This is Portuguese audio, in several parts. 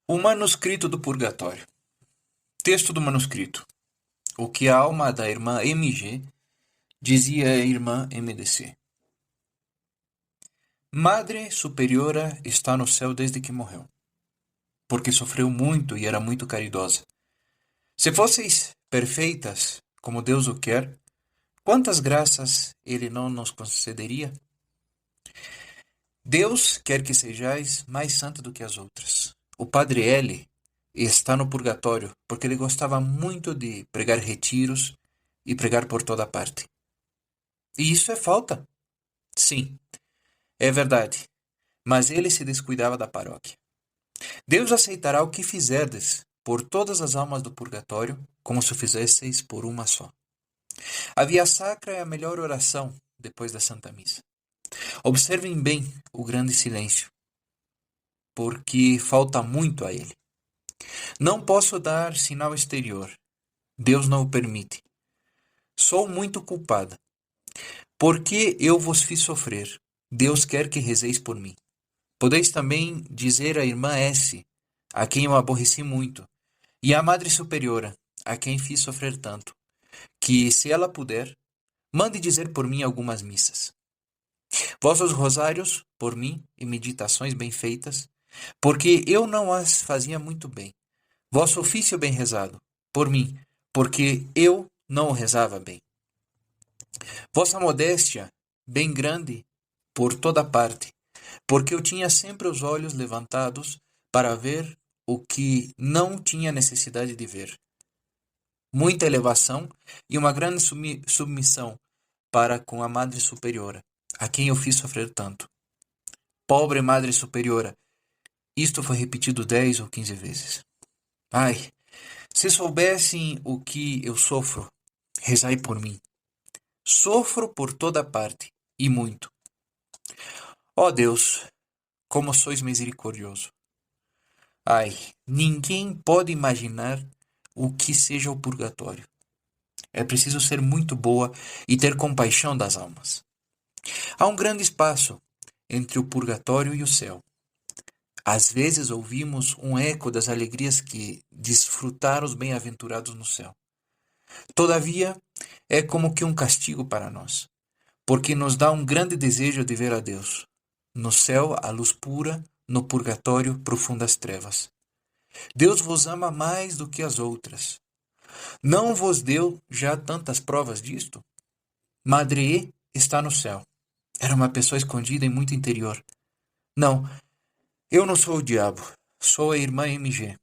O manuscrito do Purgatório. Texto do manuscrito. O que a alma da irmã MG dizia à irmã MDC. Madre Superiora está no céu desde que morreu, porque sofreu muito e era muito caridosa. Se fosseis perfeitas, como Deus o quer, quantas graças Ele não nos concederia? Deus quer que sejais mais santa do que as outras. O Padre L está no purgatório porque ele gostava muito de pregar retiros e pregar por toda parte. E isso é falta. Sim, é verdade. Mas ele se descuidava da paróquia. Deus aceitará o que fizerdes por todas as almas do purgatório, como se o fizesseis por uma só. A via sacra é a melhor oração depois da Santa Missa. Observem bem o grande silêncio, porque falta muito a ele. Não posso dar sinal exterior. Deus não o permite. Sou muito culpada. Porque eu vos fiz sofrer. Deus quer que rezeis por mim. Podeis também dizer à irmã S, a quem eu aborreci muito, e à Madre Superiora, a quem fiz sofrer tanto, que, se ela puder, mande dizer por mim algumas missas. Vossos rosários, por mim, e meditações bem feitas, porque eu não as fazia muito bem. Vosso ofício bem rezado, por mim, porque eu não o rezava bem. Vossa modéstia, bem grande, por toda parte, porque eu tinha sempre os olhos levantados para ver o que não tinha necessidade de ver. Muita elevação e uma grande submissão para com a Madre Superiora, a quem eu fiz sofrer tanto. Pobre Madre Superiora, isto foi repetido 10 ou 15 vezes. Ai, se soubessem o que eu sofro, rezai por mim. Sofro por toda parte, e muito. Ó Deus, como sois misericordioso. Ai, ninguém pode imaginar o que seja o purgatório. É preciso ser muito boa e ter compaixão das almas. Há um grande espaço entre o purgatório e o céu. Às vezes ouvimos um eco das alegrias que desfrutaram os bem-aventurados no céu. Todavia, é como que um castigo para nós, porque nos dá um grande desejo de ver a Deus. No céu, a luz pura, no purgatório, profundas trevas. Deus vos ama mais do que as outras. Não vos deu já tantas provas disto? Madre E está no céu. Era uma pessoa escondida e muito interior. Não, eu não sou o diabo. Sou a irmã MG.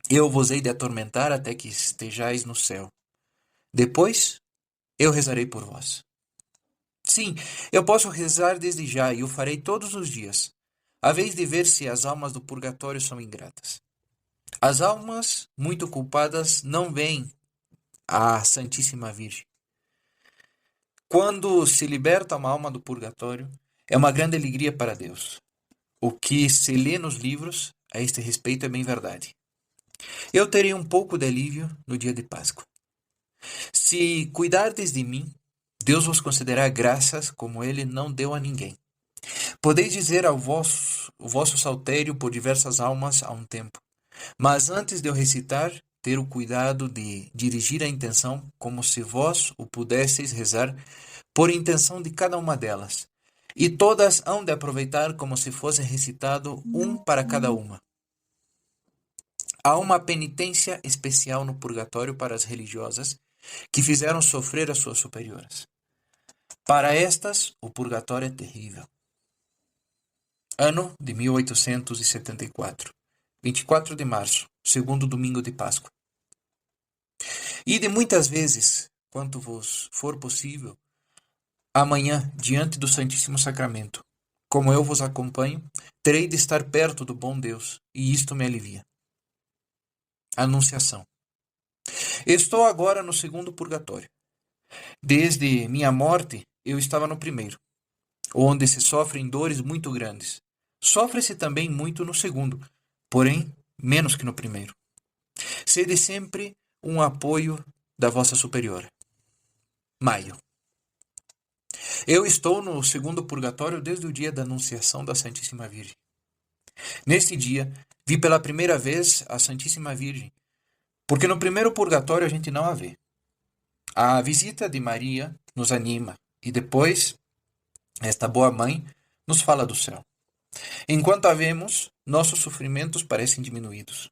Eu vos hei de atormentar até que estejais no céu. Depois, eu rezarei por vós. Sim, eu posso rezar desde já e o farei todos os dias, a vez de ver se as almas do purgatório são ingratas. As almas muito culpadas não vêm à Santíssima Virgem. Quando se liberta uma alma do purgatório, é uma grande alegria para Deus. O que se lê nos livros a este respeito é bem verdade. Eu terei um pouco de alívio no dia de Páscoa. Se cuidardes de mim, Deus vos concederá graças como ele não deu a ninguém. Podeis dizer o vosso saltério por diversas almas a um tempo, mas antes de eu recitar, ter o cuidado de dirigir a intenção como se vós o pudesseis rezar por intenção de cada uma delas. E todas hão de aproveitar como se fosse recitado um para cada uma. Há uma penitência especial no purgatório para as religiosas que fizeram sofrer as suas superioras. Para estas, o purgatório é terrível. Ano de 1874. 24 de março, segundo domingo de Páscoa. Ide muitas vezes, quanto vos for possível, amanhã, diante do Santíssimo Sacramento. Como eu vos acompanho, terei de estar perto do bom Deus, e isto me alivia. Anunciação. Estou agora no segundo purgatório. Desde minha morte, eu estava no primeiro, onde se sofrem dores muito grandes. Sofre-se também muito no segundo, porém, menos que no primeiro. Sede sempre um apoio da vossa superiora. Maio. Eu estou no segundo purgatório desde o dia da Anunciação da Santíssima Virgem. Neste dia, Vi pela primeira vez a Santíssima Virgem, porque no primeiro purgatório a gente não a vê. A visita de Maria nos anima e depois esta boa mãe nos fala do céu. Enquanto a vemos, nossos sofrimentos parecem diminuídos.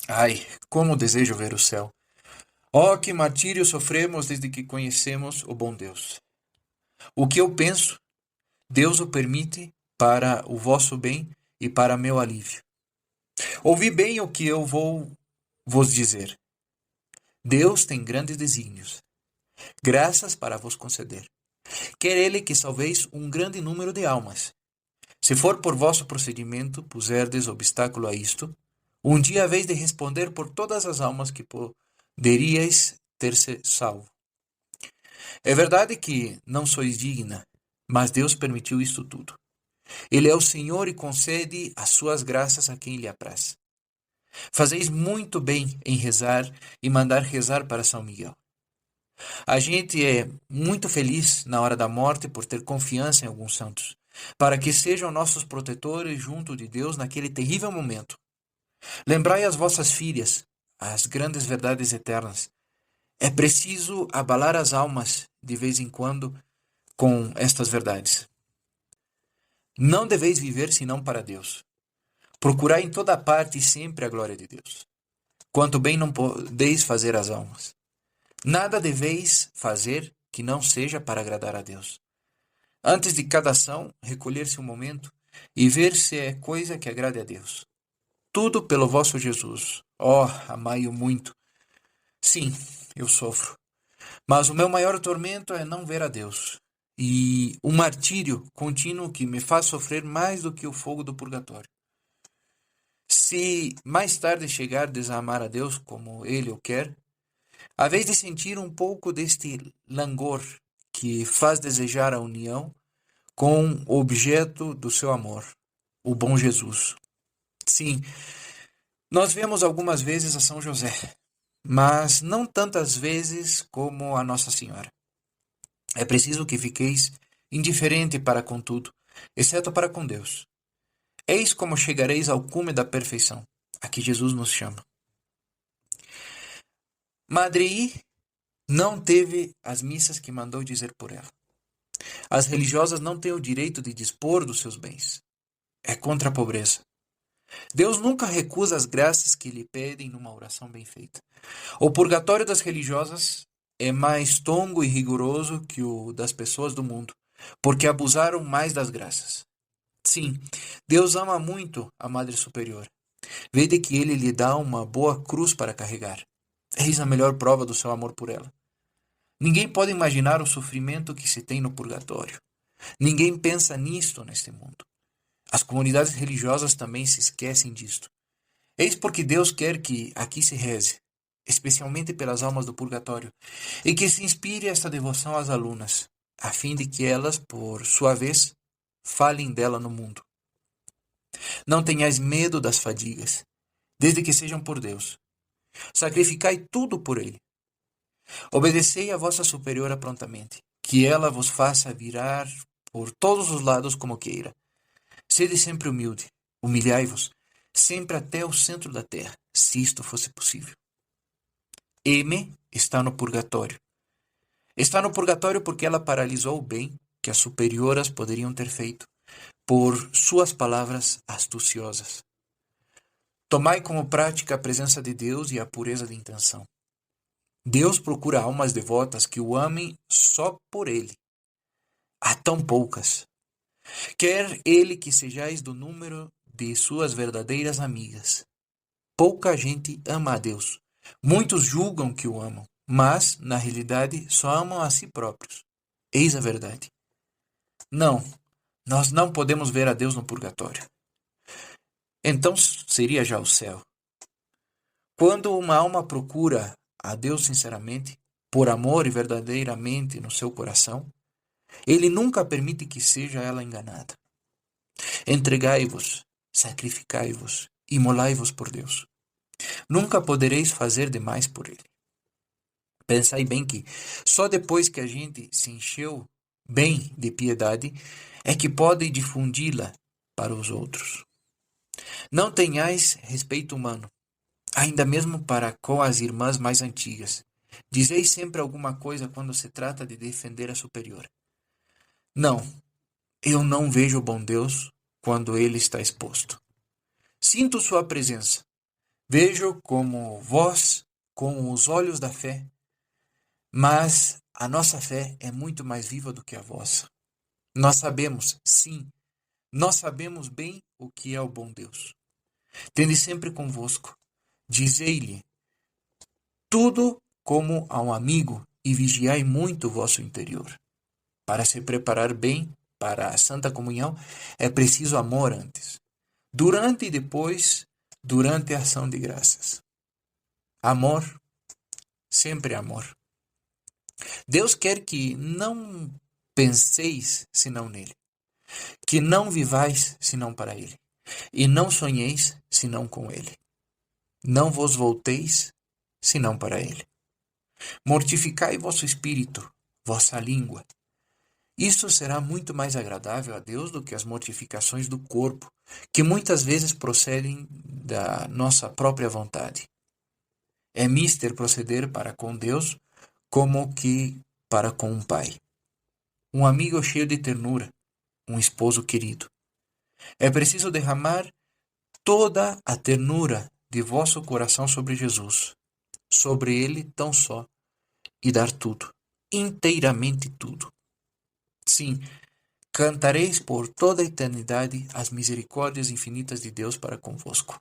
Ai, como desejo ver o céu! Oh, que martírio sofremos desde que conhecemos o bom Deus. O que eu penso, Deus o permite para o vosso bem e para meu alívio. Ouvi bem o que eu vou vos dizer. Deus tem grandes desígnios, graças para vos conceder. Quer ele que salveis um grande número de almas. Se for por vosso procedimento puserdes obstáculo a isto, um dia haveis de responder por todas as almas que poderíeis ter-se salvo. É verdade que não sois digna, mas Deus permitiu isto tudo. Ele é o Senhor e concede as suas graças a quem lhe apraz. Fazeis muito bem em rezar e mandar rezar para São Miguel. A gente é muito feliz na hora da morte por ter confiança em alguns santos, para que sejam nossos protetores junto de Deus naquele terrível momento. Lembrai as vossas filhas, as grandes verdades eternas. É preciso abalar as almas de vez em quando com estas verdades. Não deveis viver senão para Deus. Procurai em toda parte e sempre a glória de Deus. Quanto bem não podeis fazer às almas. Nada deveis fazer que não seja para agradar a Deus. Antes de cada ação, recolher-se um momento e ver se é coisa que agrade a Deus. Tudo pelo vosso Jesus. Oh, amai-o muito. Sim, eu sofro. Mas o meu maior tormento é não ver a Deus. E o martírio contínuo que me faz sofrer mais do que o fogo do purgatório. Se mais tarde chegardes a amar a Deus como Ele o quer, haveis de sentir um pouco deste langor que faz desejar a união com o objeto do seu amor, o bom Jesus. Sim, nós vemos algumas vezes a São José, mas não tantas vezes como a Nossa Senhora. É preciso que fiqueis indiferente para com tudo, exceto para com Deus. Eis como chegareis ao cume da perfeição, a que Jesus nos chama. Madre I não teve as missas que mandou dizer por ela. As religiosas não têm o direito de dispor dos seus bens. É contra a pobreza. Deus nunca recusa as graças que lhe pedem numa oração bem feita. O purgatório das religiosas é mais tongo e rigoroso que o das pessoas do mundo, porque abusaram mais das graças. Sim, Deus ama muito a Madre Superiora. Vede que ele lhe dá uma boa cruz para carregar. Eis a melhor prova do seu amor por ela. Ninguém pode imaginar o sofrimento que se tem no purgatório. Ninguém pensa nisto neste mundo. As comunidades religiosas também se esquecem disto. Eis porque Deus quer que aqui se reze, especialmente pelas almas do purgatório, e que se inspire esta devoção às alunas, a fim de que elas, por sua vez, falem dela no mundo. Não tenhais medo das fadigas, desde que sejam por Deus. Sacrificai tudo por Ele. Obedecei a vossa superiora prontamente, que ela vos faça virar por todos os lados como queira. Sede sempre humilde, humilhai-vos, sempre até o centro da terra, se isto fosse possível. M está no purgatório. Está no purgatório porque ela paralisou o bem que as superioras poderiam ter feito, por suas palavras astuciosas. Tomai como prática a presença de Deus e a pureza de intenção. Deus procura almas devotas que o amem só por Ele. Há tão poucas. Quer Ele que sejais do número de suas verdadeiras amigas. Pouca gente ama a Deus. Muitos julgam que o amam, mas, na realidade, só amam a si próprios. Eis a verdade. Não, nós não podemos ver a Deus no purgatório. Então seria já o céu. Quando uma alma procura a Deus sinceramente, por amor e verdadeiramente no seu coração, Ele nunca permite que seja ela enganada. Entregai-vos, sacrificai-vos, imolai-vos por Deus. Nunca podereis fazer demais por Ele. Pensai bem que só depois que a gente se encheu bem de piedade é que pode difundi-la para os outros. Não tenhais respeito humano, ainda mesmo para com as irmãs mais antigas. Dizeis sempre alguma coisa quando se trata de defender a superior. Não, eu não vejo o bom Deus quando ele está exposto. Sinto sua presença. Vejo como vós, com os olhos da fé, mas a nossa fé é muito mais viva do que a vossa. Nós sabemos, sim, nós sabemos bem o que é o bom Deus. Tende sempre convosco. Dizei-lhe tudo como a um amigo e vigiai muito o vosso interior. Para se preparar bem para a Santa Comunhão, é preciso amor antes. Durante e depois, durante a ação de graças. Amor, sempre amor. Deus quer que não penseis senão nele, que não vivais senão para ele, e não sonheis senão com ele. Não vos volteis senão para ele. Mortificai vosso espírito, vossa língua. Isso será muito mais agradável a Deus do que as mortificações do corpo, que muitas vezes procedem da nossa própria vontade. É mister proceder para com Deus como que para com um pai. Um amigo cheio de ternura, um esposo querido. É preciso derramar toda a ternura de vosso coração sobre Jesus, sobre ele tão só, e dar tudo, inteiramente tudo. Sim, cantareis por toda a eternidade as misericórdias infinitas de Deus para convosco.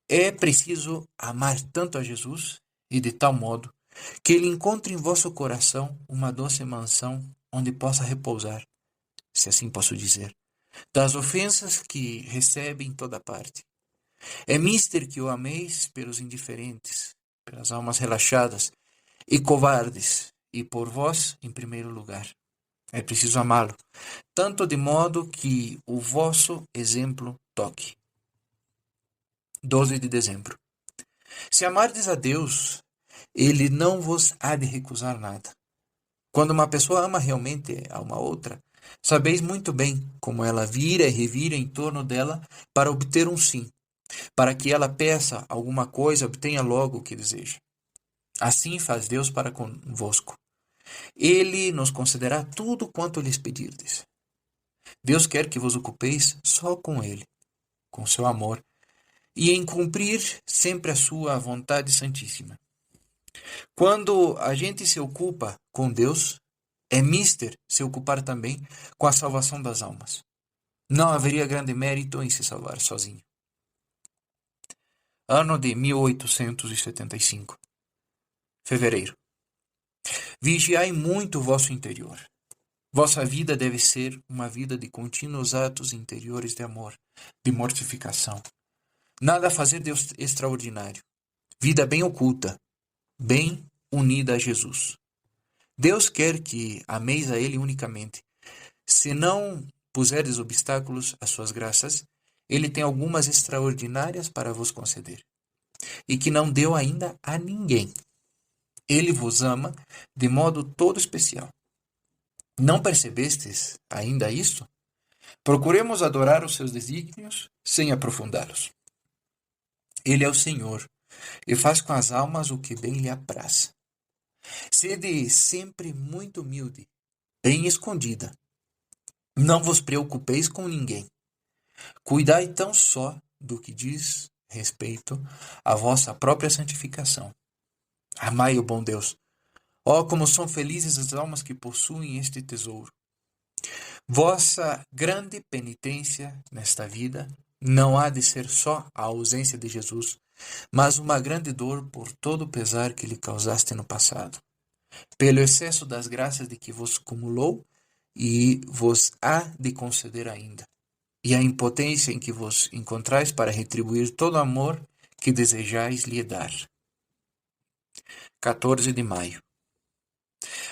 É preciso amar tanto a Jesus, e de tal modo, que ele encontre em vosso coração uma doce mansão onde possa repousar, se assim posso dizer, das ofensas que recebe em toda parte. É mister que o ameis pelos indiferentes, pelas almas relaxadas e covardes, e por vós em primeiro lugar. É preciso amá-lo, tanto de modo que o vosso exemplo toque. 12 de dezembro. Se amardes a Deus, ele não vos há de recusar nada. Quando uma pessoa ama realmente a uma outra, sabeis muito bem como ela vira e revira em torno dela para obter um sim, para que ela peça alguma coisa, obtenha logo o que deseja. Assim faz Deus para convosco. Ele nos concederá tudo quanto lhes pedirdes. Deus quer que vos ocupeis só com Ele, com seu amor, e em cumprir sempre a sua vontade santíssima. Quando a gente se ocupa com Deus, é mister se ocupar também com a salvação das almas. Não haveria grande mérito em se salvar sozinho. Ano de 1875. Fevereiro. Vigiai muito o vosso interior. Vossa vida deve ser uma vida de contínuos atos interiores de amor, de mortificação. Nada a fazer de extraordinário. Vida bem oculta, bem unida a Jesus. Deus quer que ameis a Ele unicamente. Se não puserdes obstáculos às suas graças, Ele tem algumas extraordinárias para vos conceder, e que não deu ainda a ninguém. Ele vos ama de modo todo especial. Não percebestes ainda isto? Procuremos adorar os seus desígnios sem aprofundá-los. Ele é o Senhor, e faz com as almas o que bem lhe apraz. Sede sempre muito humilde, bem escondida. Não vos preocupeis com ninguém. Cuidai tão só do que diz respeito à vossa própria santificação. Amai o bom Deus. Oh, como são felizes as almas que possuem este tesouro. Vossa grande penitência nesta vida não há de ser só a ausência de Jesus, mas uma grande dor por todo o pesar que lhe causaste no passado, pelo excesso das graças de que vos cumulou e vos há de conceder ainda, e a impotência em que vos encontrais para retribuir todo o amor que desejais lhe dar. 14 de maio.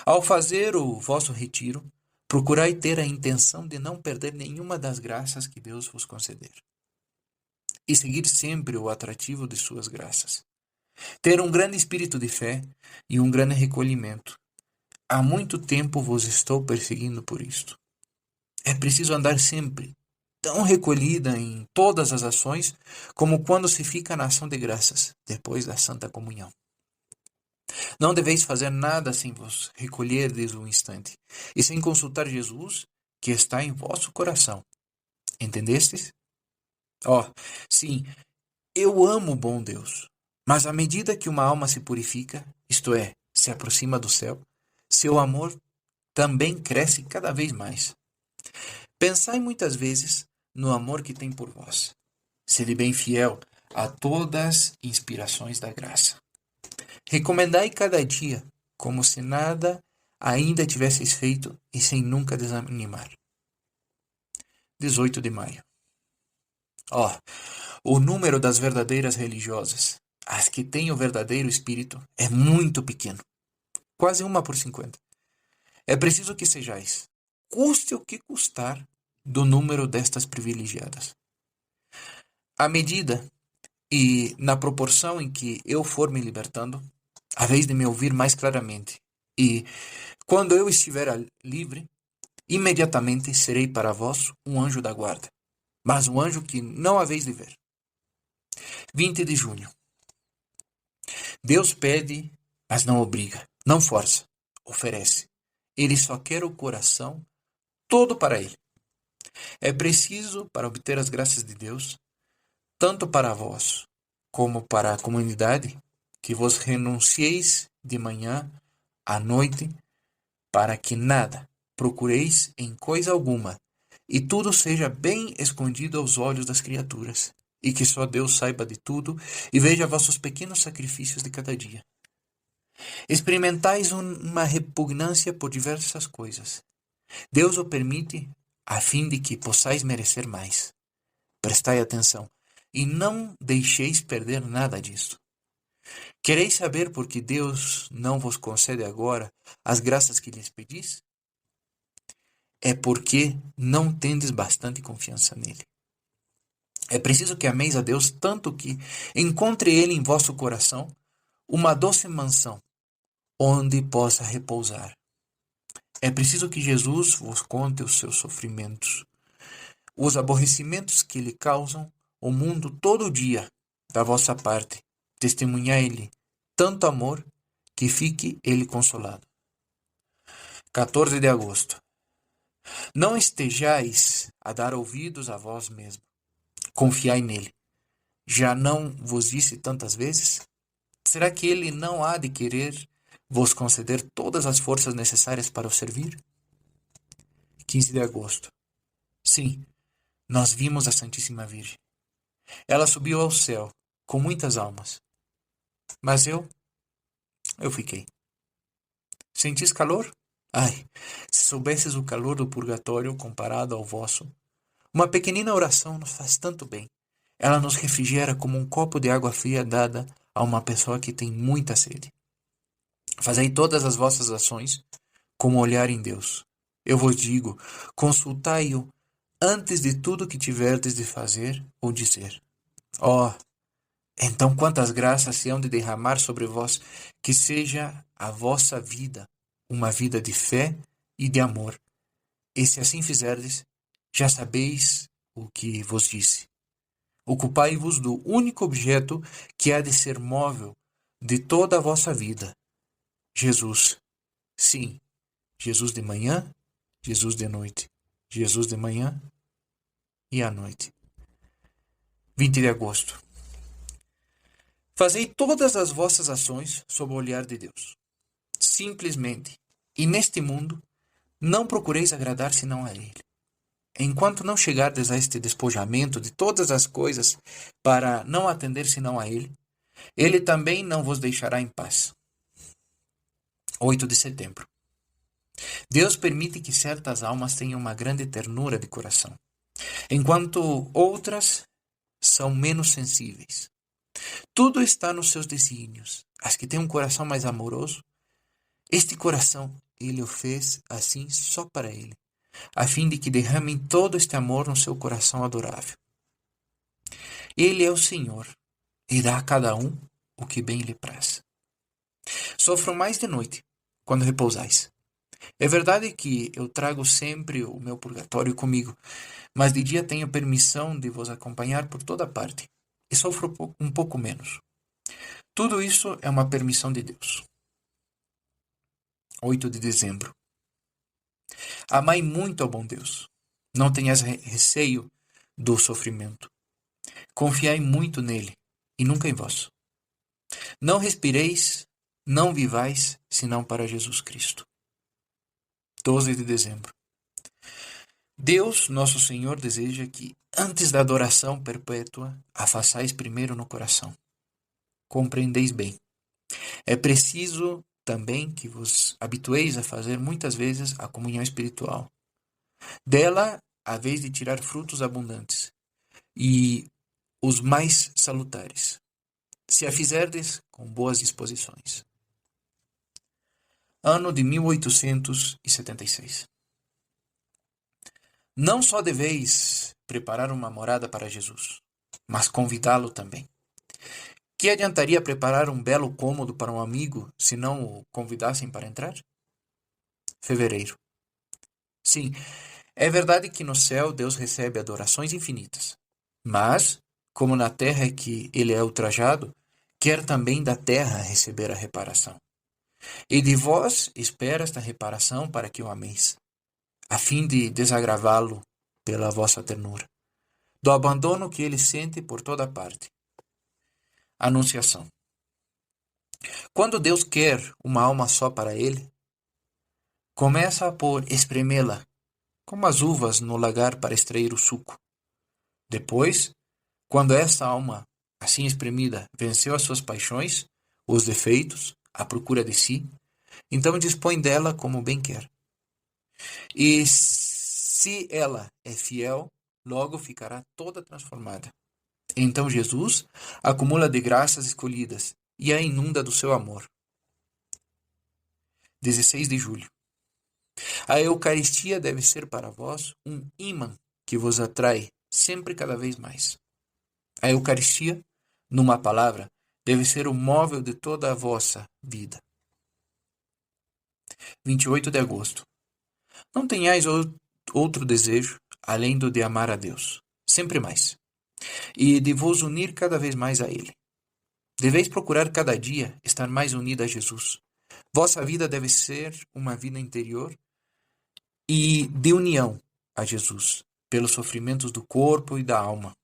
Ao fazer o vosso retiro, procurai ter a intenção de não perder nenhuma das graças que Deus vos conceder, e seguir sempre o atrativo de suas graças. Ter um grande espírito de fé e um grande recolhimento. Há muito tempo vos estou perseguindo por isto. É preciso andar sempre tão recolhida em todas as ações como quando se fica na ação de graças, depois da Santa Comunhão. Não deveis fazer nada sem vos recolherdes um instante, e sem consultar Jesus, que está em vosso coração. Entendestes? Sim, eu amo o bom Deus, mas à medida que uma alma se purifica, isto é, se aproxima do céu, seu amor também cresce cada vez mais. Pensai muitas vezes no amor que tem por vós. Sede bem fiel a todas as inspirações da graça. Recomendai cada dia, como se nada ainda tivesseis feito e sem nunca desanimar. 18 de maio. O número das verdadeiras religiosas, as que têm o verdadeiro espírito, é muito pequeno. Quase 1 por 50. É preciso que sejais, custe o que custar, do número destas privilegiadas. À medida e na proporção em que eu for me libertando, haveis de me ouvir mais claramente. E, quando eu estiver livre, imediatamente serei para vós um anjo da guarda, mas um anjo que não haveis de ver. 20 de junho. Deus pede, mas não obriga, não força, oferece. Ele só quer o coração todo para ele. É preciso, para obter as graças de Deus, tanto para vós como para a comunidade, que vos renuncieis de manhã à noite, para que nada procureis em coisa alguma, e tudo seja bem escondido aos olhos das criaturas, e que só Deus saiba de tudo e veja vossos pequenos sacrifícios de cada dia. Experimentais uma repugnância por diversas coisas. Deus o permite a fim de que possais merecer mais. Prestai atenção e não deixeis perder nada disso. Quereis saber por que Deus não vos concede agora as graças que lhes pedis? É porque não tendes bastante confiança nele. É preciso que ameis a Deus tanto que encontre ele em vosso coração uma doce mansão, onde possa repousar. É preciso que Jesus vos conte os seus sofrimentos, os aborrecimentos que lhe causam o mundo todo dia da vossa parte. Testemunhai-lhe tanto amor que fique ele consolado. 14 de agosto. Não estejais a dar ouvidos a vós mesmo. Confiai nele. Já não vos disse tantas vezes? Será que ele não há de querer vos conceder todas as forças necessárias para o servir? 15 de agosto. Sim, nós vimos a Santíssima Virgem. Ela subiu ao céu com muitas almas. Mas eu fiquei. Sentis calor? Ai, se soubesses o calor do purgatório comparado ao vosso. Uma pequenina oração nos faz tanto bem. Ela nos refrigera como um copo de água fria dada a uma pessoa que tem muita sede. Fazei todas as vossas ações como olhar em Deus. Eu vos digo, consultai-o antes de tudo que tiverdes de fazer ou dizer. Então quantas graças se hão de derramar sobre vós, que seja a vossa vida uma vida de fé e de amor. E se assim fizerdes, já sabeis o que vos disse. Ocupai-vos do único objeto que há de ser móvel de toda a vossa vida. Jesus. Sim, Jesus de manhã, Jesus de noite. Jesus de manhã e à noite. 20 de agosto. Fazei todas as vossas ações sob o olhar de Deus. Simplesmente, e neste mundo, não procureis agradar senão a Ele. Enquanto não chegardes a este despojamento de todas as coisas para não atender senão a Ele, Ele também não vos deixará em paz. 8 de setembro. Deus permite que certas almas tenham uma grande ternura de coração, enquanto outras são menos sensíveis. Tudo está nos seus desígnios. As que têm um coração mais amoroso, este coração Ele o fez assim só para Ele, a fim de que derramem todo este amor no seu coração adorável. Ele é o Senhor e dá a cada um o que bem lhe praz. Sofram mais de noite, quando repousais. É verdade que eu trago sempre o meu purgatório comigo, mas de dia tenho permissão de vos acompanhar por toda parte, e sofro um pouco menos. Tudo isso é uma permissão de Deus. 8 de dezembro. Amai muito ao bom Deus. Não tenhas receio do sofrimento. Confiai muito nele, e nunca em vós. Não respireis, não vivais, senão para Jesus Cristo. 12 de dezembro. Deus, nosso Senhor, deseja que, antes da adoração perpétua, a façais primeiro no coração. Compreendeis bem. É preciso também que vos habitueis a fazer muitas vezes a comunhão espiritual. Dela, a vez de tirar frutos abundantes e os mais salutares, se a fizerdes com boas disposições. Ano de 1876. Não só deveis preparar uma morada para Jesus, mas convidá-lo também. Que adiantaria preparar um belo cômodo para um amigo se não o convidassem para entrar? Fevereiro. Sim, é verdade que no céu Deus recebe adorações infinitas. Mas, como na terra é que ele é ultrajado, quer também da terra receber a reparação. E de vós espera esta reparação para que o ameis, a fim de desagravá-lo pela vossa ternura, do abandono que ele sente por toda parte. Anunciação. Quando Deus quer uma alma só para ele, começa por espremê-la, como as uvas no lagar para extrair o suco. Depois, quando esta alma, assim espremida, venceu as suas paixões, os defeitos, a procura de si, então dispõe dela como bem quer. E se ela é fiel, logo ficará toda transformada. Então Jesus acumula de graças escolhidas e a inunda do seu amor. 16 de julho. A Eucaristia deve ser para vós um ímã que vos atrai sempre cada vez mais. A Eucaristia, numa palavra, deve ser o móvel de toda a vossa vida. 28 de agosto. Não tenhais outro desejo, além do de amar a Deus, sempre mais, e de vos unir cada vez mais a Ele. Deveis procurar cada dia estar mais unida a Jesus. Vossa vida deve ser uma vida interior e de união a Jesus, pelos sofrimentos do corpo e da alma,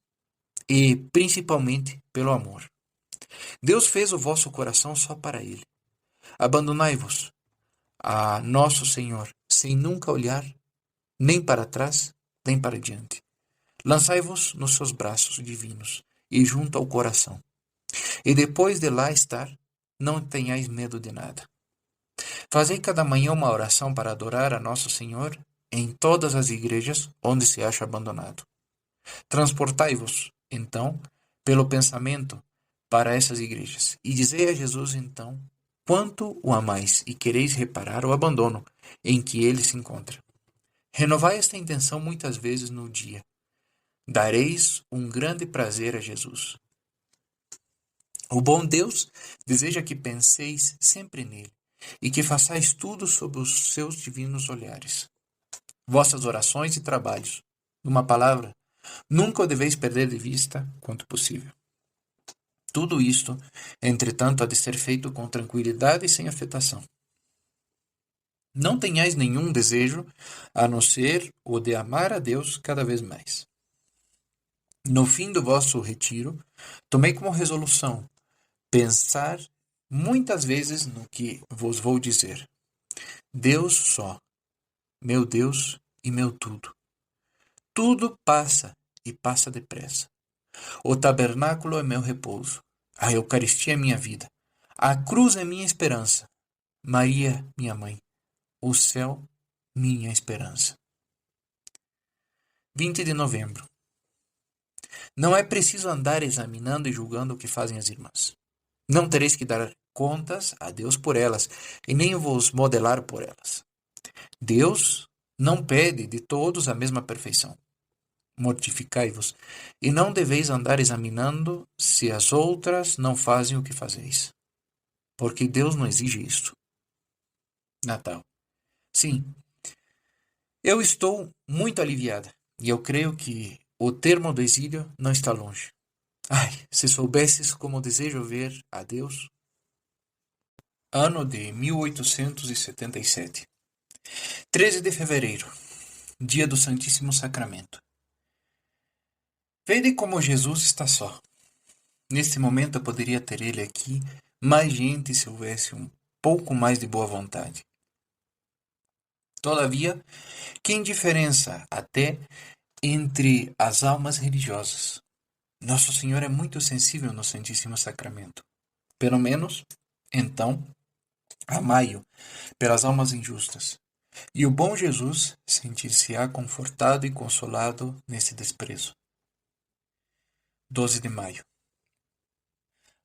e principalmente pelo amor. Deus fez o vosso coração só para Ele. Abandonai-vos a nosso Senhor, sem nunca olhar nem para trás, nem para diante. Lançai-vos nos seus braços divinos e junto ao coração. E depois de lá estar, não tenhais medo de nada. Fazei cada manhã uma oração para adorar a Nosso Senhor em todas as igrejas onde se acha abandonado. Transportai-vos, então, pelo pensamento para essas igrejas, e dizei a Jesus, então, quanto o amais e quereis reparar o abandono em que ele se encontra. Renovai esta intenção muitas vezes no dia. Dareis um grande prazer a Jesus. O bom Deus deseja que penseis sempre nele e que façais tudo sob os seus divinos olhares. Vossas orações e trabalhos, numa palavra, nunca o deveis perder de vista quanto possível. Tudo isto, entretanto, há de ser feito com tranquilidade e sem afetação. Não tenhais nenhum desejo a não ser o de amar a Deus cada vez mais. No fim do vosso retiro, tomei como resolução pensar muitas vezes no que vos vou dizer. Deus só, meu Deus e meu tudo. Tudo passa e passa depressa. O tabernáculo é meu repouso. A Eucaristia é minha vida. A cruz é minha esperança. Maria, minha mãe. O céu, minha esperança. 20 de novembro. Não é preciso andar examinando e julgando o que fazem as irmãs. Não tereis que dar contas a Deus por elas, e nem vos modelar por elas. Deus não pede de todos a mesma perfeição. Mortificai-vos, e não deveis andar examinando se as outras não fazem o que fazeis. Porque Deus não exige isto. Natal. Sim, eu estou muito aliviada e eu creio que o termo do exílio não está longe. Ai, se soubesses como desejo ver a Deus. Ano de 1877. 13 de fevereiro, dia do Santíssimo Sacramento. Vede como Jesus está só. Neste momento eu poderia ter ele aqui, mais gente se houvesse um pouco mais de boa vontade. Todavia, que indiferença até entre as almas religiosas. Nosso Senhor é muito sensível no Santíssimo Sacramento. Pelo menos, então, amai-o pelas almas injustas. E o bom Jesus sentir-se-á confortado e consolado nesse desprezo. 12 de maio.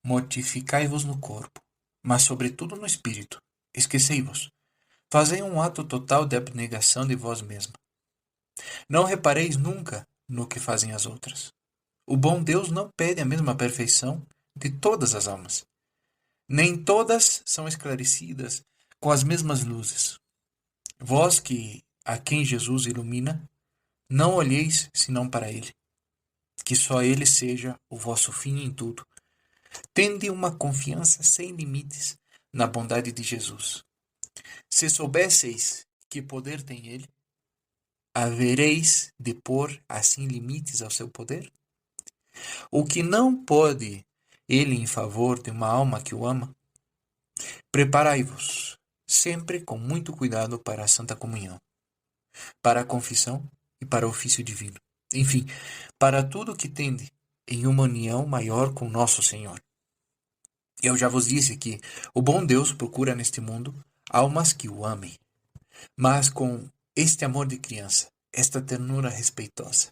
Mortificai-vos no corpo, mas sobretudo no espírito. Esquecei-vos. Fazei um ato total de abnegação de vós mesma. Não repareis nunca no que fazem as outras. O bom Deus não pede a mesma perfeição de todas as almas. Nem todas são esclarecidas com as mesmas luzes. Vós que, a quem Jesus ilumina, não olheis senão para ele. Que só ele seja o vosso fim em tudo. Tende uma confiança sem limites na bondade de Jesus. Se soubesseis que poder tem ele, havereis de pôr assim limites ao seu poder? O que não pode ele em favor de uma alma que o ama? Preparai-vos sempre com muito cuidado para a Santa Comunhão, para a confissão e para o ofício divino. Enfim, para tudo que tende em uma união maior com nosso Senhor. Eu já vos disse que o bom Deus procura neste mundo almas que o amem, mas com este amor de criança, esta ternura respeitosa.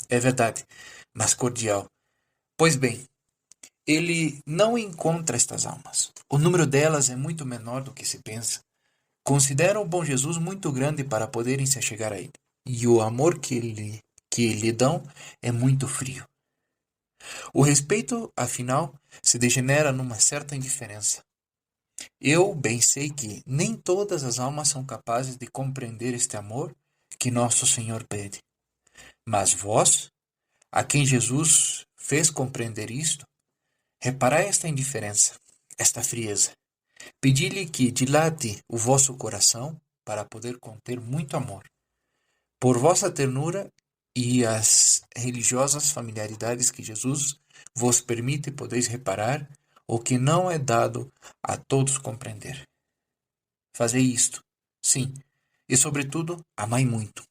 É verdade, mas cordial. Pois bem, ele não encontra estas almas. O número delas é muito menor do que se pensa. Considera o bom Jesus muito grande para poderem se achegar a ele. E o amor que lhe dão é muito frio. O respeito, afinal, se degenera numa certa indiferença. Eu bem sei que nem todas as almas são capazes de compreender este amor que nosso Senhor pede. Mas vós, a quem Jesus fez compreender isto, reparai esta indiferença, esta frieza. Pedi-lhe que dilate o vosso coração para poder conter muito amor. Por vossa ternura e as religiosas familiaridades que Jesus vos permite, podeis reparar o que não é dado a todos compreender. Fazei isto, sim, e sobretudo, amai muito.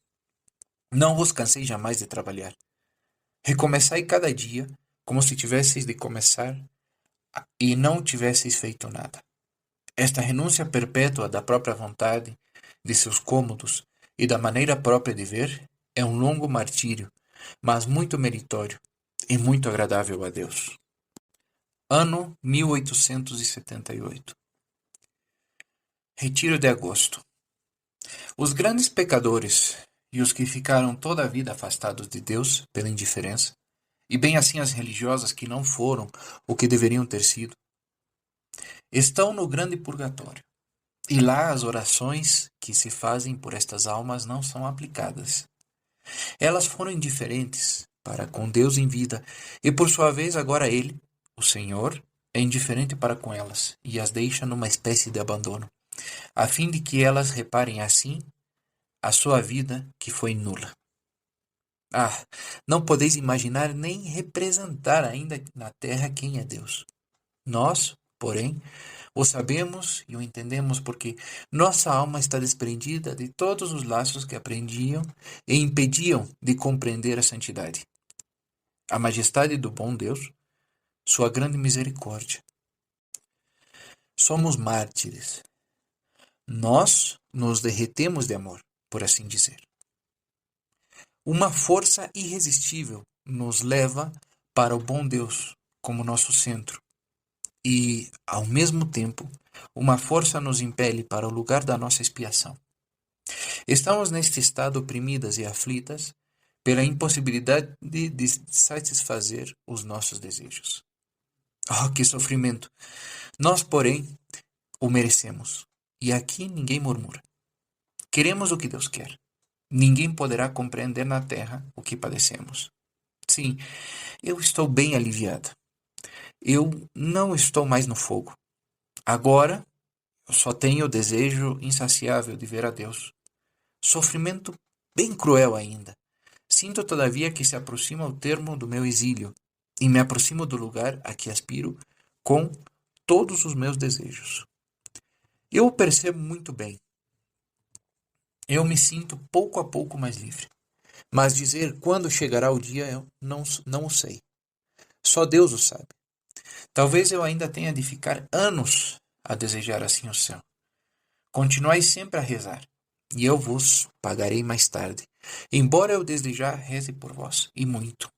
Não vos canseis jamais de trabalhar. Recomeçai cada dia como se tivesseis de começar e não tivesseis feito nada. Esta renúncia perpétua da própria vontade, de seus cômodos e da maneira própria de ver é um longo martírio, mas muito meritório e muito agradável a Deus. Ano 1878. Retiro de agosto. Os grandes pecadores e os que ficaram toda a vida afastados de Deus pela indiferença, e bem assim as religiosas que não foram o que deveriam ter sido, estão no grande purgatório. E lá as orações que se fazem por estas almas não são aplicadas. Elas foram indiferentes para com Deus em vida, e por sua vez agora Ele, o Senhor, é indiferente para com elas e as deixa numa espécie de abandono, a fim de que elas reparem assim a sua vida que foi nula. Ah, não podeis imaginar nem representar ainda na terra quem é Deus. Nós, porém, o sabemos e o entendemos porque nossa alma está desprendida de todos os laços que aprendiam e impediam de compreender a santidade, a majestade do bom Deus, sua grande misericórdia. Somos mártires. Nós nos derretemos de amor, por assim dizer. Uma força irresistível nos leva para o bom Deus como nosso centro. E, ao mesmo tempo, uma força nos impele para o lugar da nossa expiação. Estamos neste estado oprimidas e aflitas pela impossibilidade de satisfazer os nossos desejos. Oh, que sofrimento! Nós, porém, o merecemos. E aqui ninguém murmura. Queremos o que Deus quer. Ninguém poderá compreender na terra o que padecemos. Sim, eu estou bem aliviado. Eu não estou mais no fogo. Agora, eu só tenho o desejo insaciável de ver a Deus. Sofrimento bem cruel ainda. Sinto, todavia, que se aproxima o termo do meu exílio e me aproximo do lugar a que aspiro com todos os meus desejos. Eu o percebo muito bem. Eu me sinto pouco a pouco mais livre. Mas dizer quando chegará o dia eu não o sei. Só Deus o sabe. Talvez eu ainda tenha de ficar anos a desejar assim o céu. Continuai sempre a rezar, e eu vos pagarei mais tarde. Embora eu desde já reze por vós, e muito.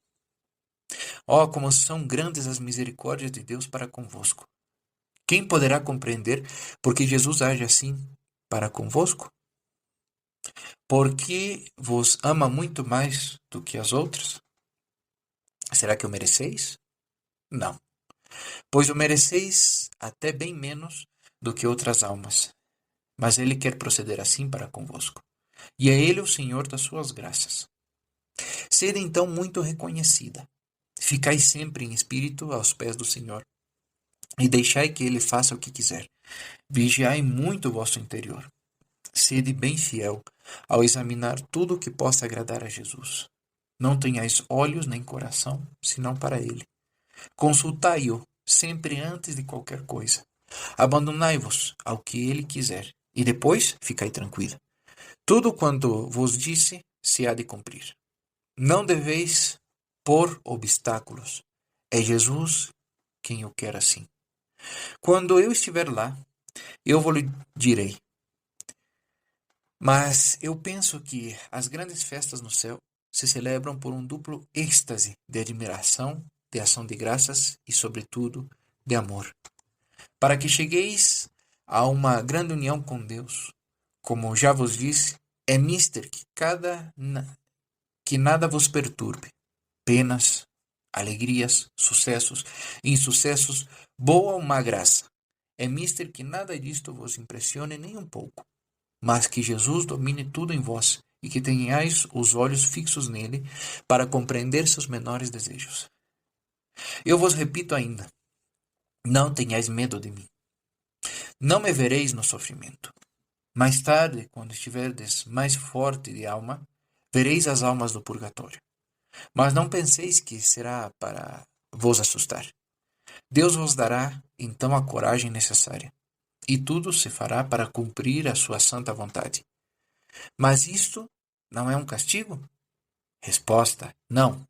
Oh, como são grandes as misericórdias de Deus para convosco. Quem poderá compreender por que Jesus age assim para convosco? Porque vos ama muito mais do que as outras? Será que o mereceis? Não, pois o mereceis até bem menos do que outras almas. Mas ele quer proceder assim para convosco. E é ele o Senhor das suas graças. Sede então muito reconhecida. Ficai sempre em espírito aos pés do Senhor, e deixai que ele faça o que quiser. Vigiai muito o vosso interior. Sede bem fiel ao examinar tudo o que possa agradar a Jesus. Não tenhais olhos nem coração, senão para ele. Consultai-o sempre antes de qualquer coisa. Abandonai-vos ao que ele quiser, e depois ficai tranquila. Tudo quanto vos disse se há de cumprir. Não deveis pôr obstáculos. É Jesus quem o quer assim. Quando eu estiver lá, eu vou lhe direi. Mas eu penso que as grandes festas no céu se celebram por um duplo êxtase de admiração, de ação de graças e, sobretudo, de amor. Para que chegueis a uma grande união com Deus, como já vos disse, é mister que nada vos perturbe. Penas, alegrias, sucessos, insucessos, boa ou má graça. É mister que nada disto vos impressione nem um pouco, mas que Jesus domine tudo em vós e que tenhais os olhos fixos nele para compreender seus menores desejos. Eu vos repito ainda, não tenhais medo de mim. Não me vereis no sofrimento. Mais tarde, quando estiverdes mais forte de alma, vereis as almas do purgatório. Mas não penseis que será para vos assustar. Deus vos dará então a coragem necessária, e tudo se fará para cumprir a sua santa vontade. Mas isto não é um castigo? Resposta: não.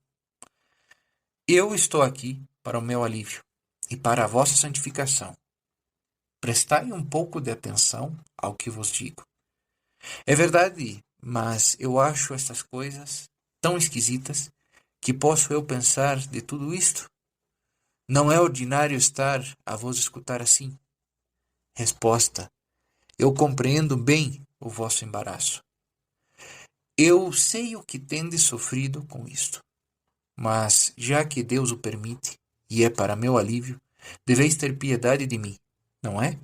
Eu estou aqui para o meu alívio e para a vossa santificação. Prestai um pouco de atenção ao que vos digo. É verdade, mas eu acho estas coisas tão esquisitas que posso eu pensar de tudo isto? Não é ordinário estar a vos escutar assim? Resposta: eu compreendo bem o vosso embaraço. Eu sei o que tendes sofrido com isto, mas já que Deus o permite, e é para meu alívio, deveis ter piedade de mim, não é?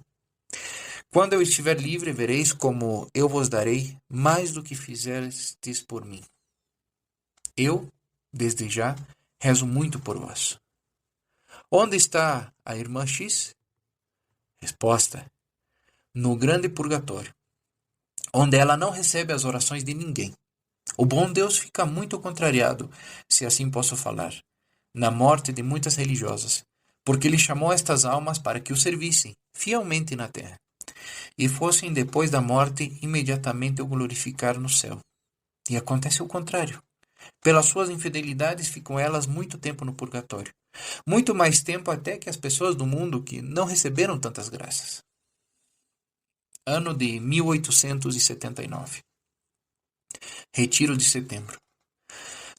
Quando eu estiver livre, vereis como eu vos darei mais do que fizestes por mim. Eu, desde já, rezo muito por vós. Onde está a irmã X? Resposta: no grande purgatório, onde ela não recebe as orações de ninguém. O bom Deus fica muito contrariado, se assim posso falar, na morte de muitas religiosas, porque ele chamou estas almas para que o servissem fielmente na terra, e fossem depois da morte imediatamente o glorificar no céu. E acontece o contrário. Pelas suas infidelidades ficam elas muito tempo no purgatório. Muito mais tempo até que as pessoas do mundo que não receberam tantas graças. Ano de 1879. Retiro de setembro.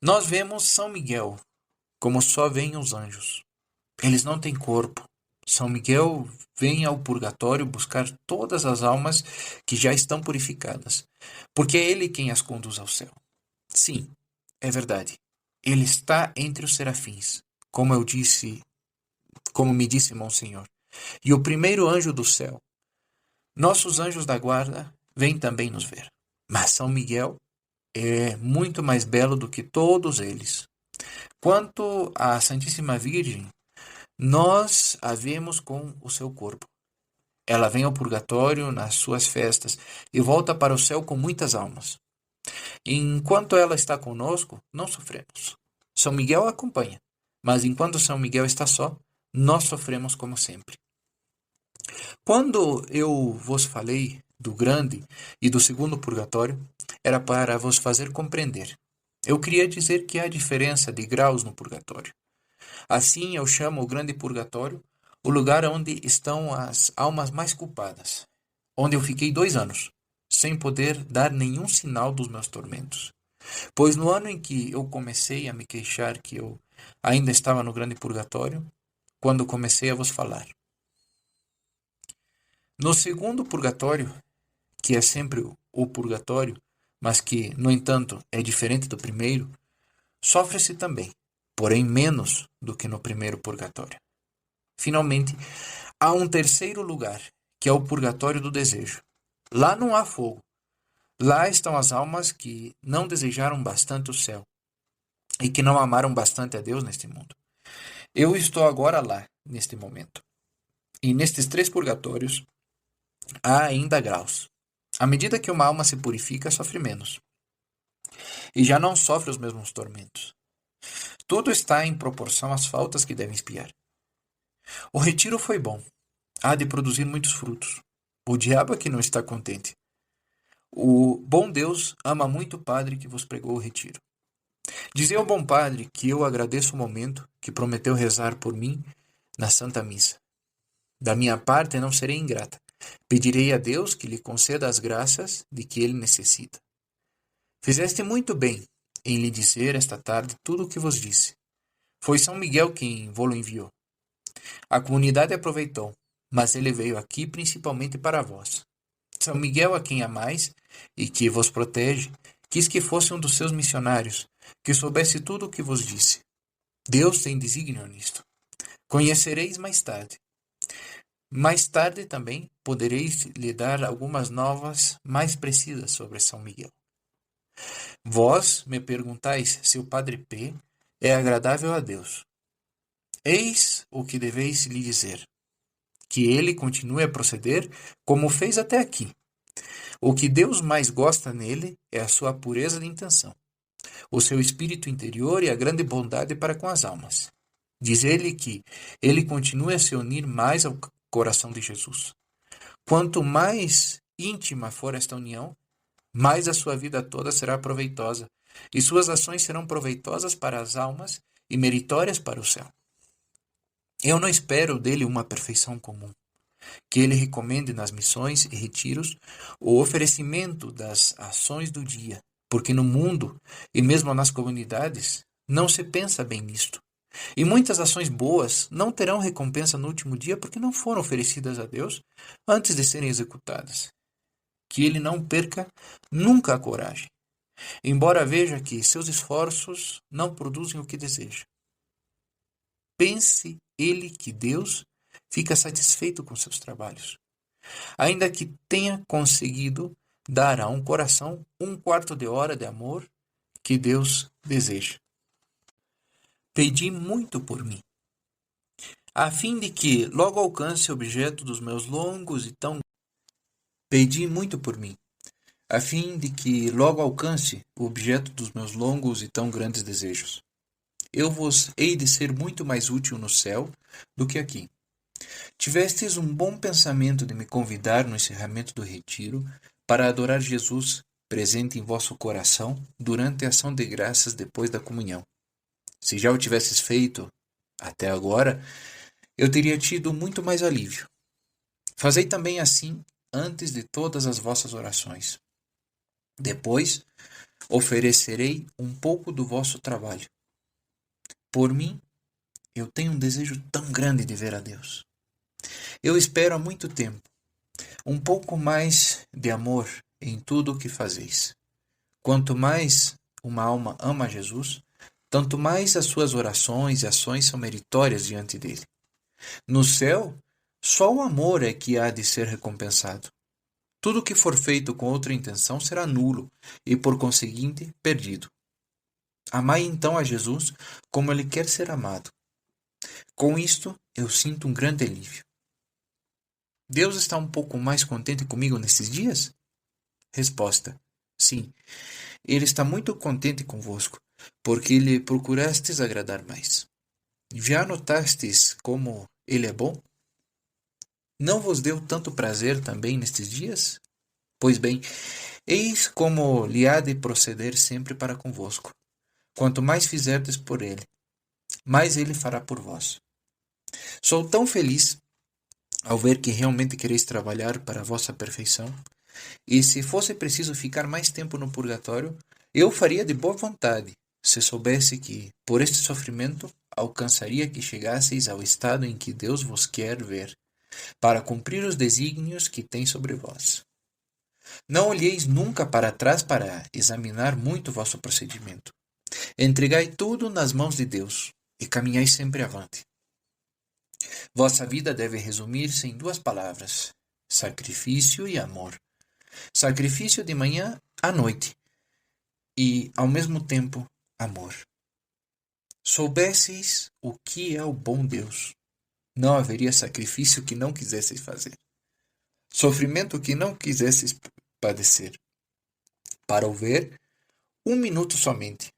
Nós vemos São Miguel como só veem os anjos. Eles não têm corpo. São Miguel vem ao purgatório buscar todas as almas que já estão purificadas, porque é ele quem as conduz ao céu. Sim, é verdade. Ele está entre os serafins, como me disse Monsenhor. E o primeiro anjo do céu. Nossos anjos da guarda vêm também nos ver. mas São Miguel é muito mais belo do que todos eles. Quanto à Santíssima Virgem, nós a vemos com o seu corpo. Ela vem ao purgatório nas suas festas e volta para o céu com muitas almas. Enquanto ela está conosco, não sofremos. São Miguel a acompanha, mas enquanto São Miguel está só, nós sofremos como sempre. Quando eu vos falei do grande e do segundo purgatório, era para vos fazer compreender. Eu queria dizer que há diferença de graus no purgatório. Assim eu chamo o grande purgatório o lugar onde estão as almas mais culpadas, onde eu fiquei 2 anos, sem poder dar nenhum sinal dos meus tormentos. Pois no ano em que eu comecei a me queixar que eu ainda estava no grande purgatório, quando comecei a vos falar. No segundo purgatório, que é sempre o purgatório, mas que, no entanto, é diferente do primeiro, sofre-se também, porém menos do que no primeiro purgatório. Finalmente, há um terceiro lugar, que é o purgatório do desejo. Lá não há fogo. Lá estão as almas que não desejaram bastante o céu e que não amaram bastante a Deus neste mundo. Eu estou agora lá, neste momento. E nestes 3 purgatórios, há ainda graus. À medida que uma alma se purifica, sofre menos. E já não sofre os mesmos tormentos. Tudo está em proporção às faltas que devem expiar. O retiro foi bom. Há de produzir muitos frutos. O diabo é que não está contente. O bom Deus ama muito o padre que vos pregou o retiro. Dizia ao bom padre que eu agradeço o momento que prometeu rezar por mim na Santa Missa. Da minha parte, não serei ingrata. Pedirei a Deus que lhe conceda as graças de que ele necessita. Fizeste muito bem em lhe dizer esta tarde tudo o que vos disse. Foi São Miguel quem vô-lo enviou. A comunidade aproveitou, mas ele veio aqui principalmente para vós. São Miguel, a quem amais e que vos protege, quis que fosse um dos seus missionários, que soubesse tudo o que vos disse. Deus tem desígnio nisto. Conhecereis mais tarde. Mais tarde também podereis lhe dar algumas novas mais precisas sobre São Miguel. Vós me perguntais se o Padre P é agradável a Deus. Eis o que deveis lhe dizer: que ele continue a proceder como fez até aqui. O que Deus mais gosta nele é a sua pureza de intenção, o seu espírito interior e a grande bondade para com as almas. Diz ele que ele continue a se unir mais ao coração de Jesus. Quanto mais íntima for esta união, mais a sua vida toda será proveitosa, e suas ações serão proveitosas para as almas e meritórias para o céu. Eu não espero dele uma perfeição comum, que ele recomende nas missões e retiros o oferecimento das ações do dia, porque no mundo e mesmo nas comunidades não se pensa bem nisto. E muitas ações boas não terão recompensa no último dia porque não foram oferecidas a Deus antes de serem executadas. Que ele não perca nunca a coragem, embora veja que seus esforços não produzem o que deseja. Pense ele que Deus fica satisfeito com seus trabalhos, ainda que tenha conseguido dar a um coração 1/4 de hora de amor que Deus deseja. Pedi muito por mim, a fim de que logo alcance o objeto dos meus longos e tão Pedi muito por mim, a fim de que logo alcance o objeto dos meus longos e tão grandes desejos. Eu vos hei de ser muito mais útil no céu do que aqui. Tivestes um bom pensamento de me convidar no encerramento do retiro para adorar Jesus presente em vosso coração durante a ação de graças depois da comunhão. Se já o tivesses feito até agora, eu teria tido muito mais alívio. Fazei também assim antes de todas as vossas orações. Depois, oferecerei um pouco do vosso trabalho. Por mim, eu tenho um desejo tão grande de ver a Deus. Eu espero há muito tempo um pouco mais de amor em tudo o que fazeis. Quanto mais uma alma ama Jesus, tanto mais as suas orações e ações são meritórias diante dele. No céu, só o amor é que há de ser recompensado. Tudo que for feito com outra intenção será nulo e, por conseguinte, perdido. Amai então a Jesus como ele quer ser amado. Com isto, eu sinto um grande alívio. Deus está um pouco mais contente comigo nesses dias? Resposta: sim, ele está muito contente convosco, porque lhe procurastes agradar mais. Já notastes como ele é bom? Não vos deu tanto prazer também nestes dias? Pois bem, eis como lhe há de proceder sempre para convosco. Quanto mais fizerdes por ele, mais ele fará por vós. Sou tão feliz ao ver que realmente quereis trabalhar para a vossa perfeição, e se fosse preciso ficar mais tempo no purgatório, eu faria de boa vontade, se soubesse que, por este sofrimento, alcançaria que chegasseis ao estado em que Deus vos quer ver, para cumprir os desígnios que tem sobre vós. Não olheis nunca para trás para examinar muito vosso procedimento. Entregai tudo nas mãos de Deus e caminhai sempre avante. Vossa vida deve resumir-se em duas palavras: sacrifício e amor. Sacrifício de manhã à noite e, ao mesmo tempo, amor. Soubesseis o que é o bom Deus, não haveria sacrifício que não quisesseis fazer, sofrimento que não quisesseis padecer, para o ver 1 minuto somente,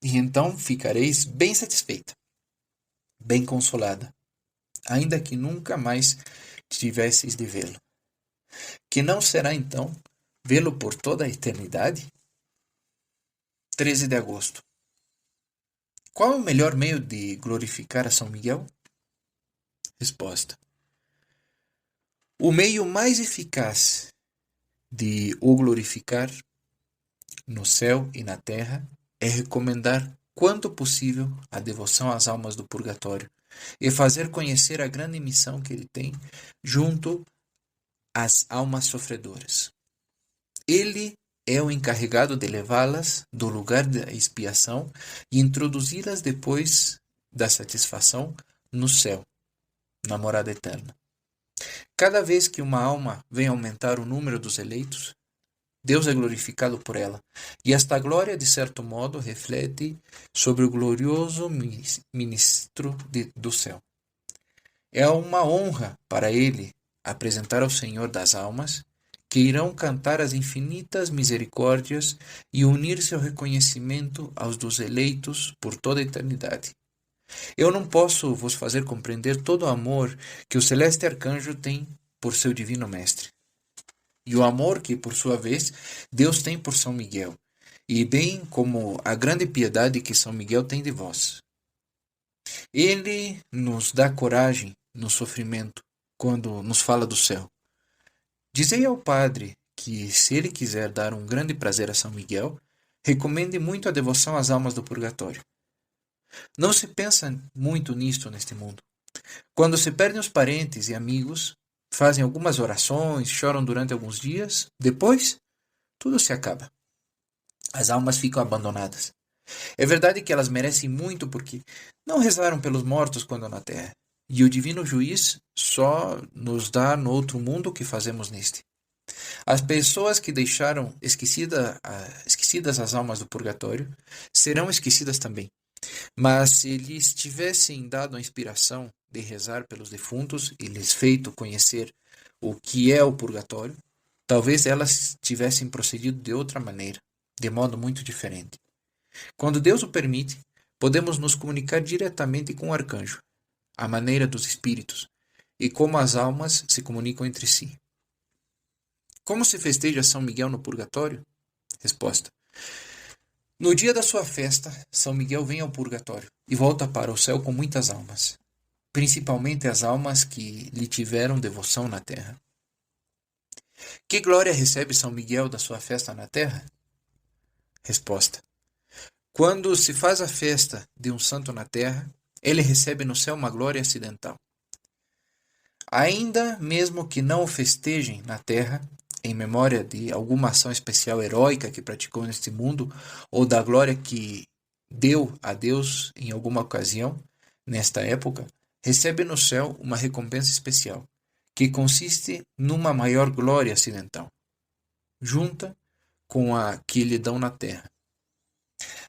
e então ficareis bem satisfeita, bem consolada, ainda que nunca mais tivesseis de vê-lo. Que não será então vê-lo por toda a eternidade? 13 de agosto. Qual é o melhor meio de glorificar a São Miguel? Resposta: o meio mais eficaz de o glorificar no céu e na terra é recomendar, quanto possível, a devoção às almas do purgatório e fazer conhecer a grande missão que ele tem junto às almas sofredoras. Ele é o encarregado de levá-las do lugar da expiação e introduzi-las depois da satisfação no céu, na morada eterna. Cada vez que uma alma vem aumentar o número dos eleitos, Deus é glorificado por ela, e esta glória, de certo modo, reflete sobre o glorioso ministro do céu. É uma honra para ele apresentar ao Senhor das almas, que irão cantar as infinitas misericórdias e unir-se ao reconhecimento aos dos eleitos por toda a eternidade. Eu não posso vos fazer compreender todo o amor que o celeste arcanjo tem por seu divino mestre, e o amor que, por sua vez, Deus tem por São Miguel, e bem como a grande piedade que São Miguel tem de vós. Ele nos dá coragem no sofrimento, quando nos fala do céu. Dizei ao padre que, se ele quiser dar um grande prazer a São Miguel, recomende muito a devoção às almas do purgatório. Não se pensa muito nisto neste mundo. Quando se perdem os parentes e amigos, fazem algumas orações, choram durante alguns dias, depois tudo se acaba. As almas ficam abandonadas. É verdade que elas merecem muito porque não rezaram pelos mortos quando na terra, e o divino juiz só nos dá no outro mundo o que fazemos neste. As pessoas que deixaram esquecidas as almas do purgatório serão esquecidas também. Mas se lhes tivessem dado a inspiração de rezar pelos defuntos e lhes feito conhecer o que é o purgatório, talvez elas tivessem procedido de outra maneira, de modo muito diferente. Quando Deus o permite, podemos nos comunicar diretamente com o arcanjo, à maneira dos espíritos, e como as almas se comunicam entre si. Como se festeja São Miguel no purgatório? Resposta: no dia da sua festa, São Miguel vem ao purgatório e volta para o céu com muitas almas, principalmente as almas que lhe tiveram devoção na terra. Que glória recebe São Miguel da sua festa na terra? Resposta: quando se faz a festa de um santo na terra, ele recebe no céu uma glória acidental. Ainda mesmo que não o festejem na terra, em memória de alguma ação especial heróica que praticou neste mundo, ou da glória que deu a Deus em alguma ocasião, nesta época, recebe no céu uma recompensa especial, que consiste numa maior glória acidental. junta com a que lhe dão na terra.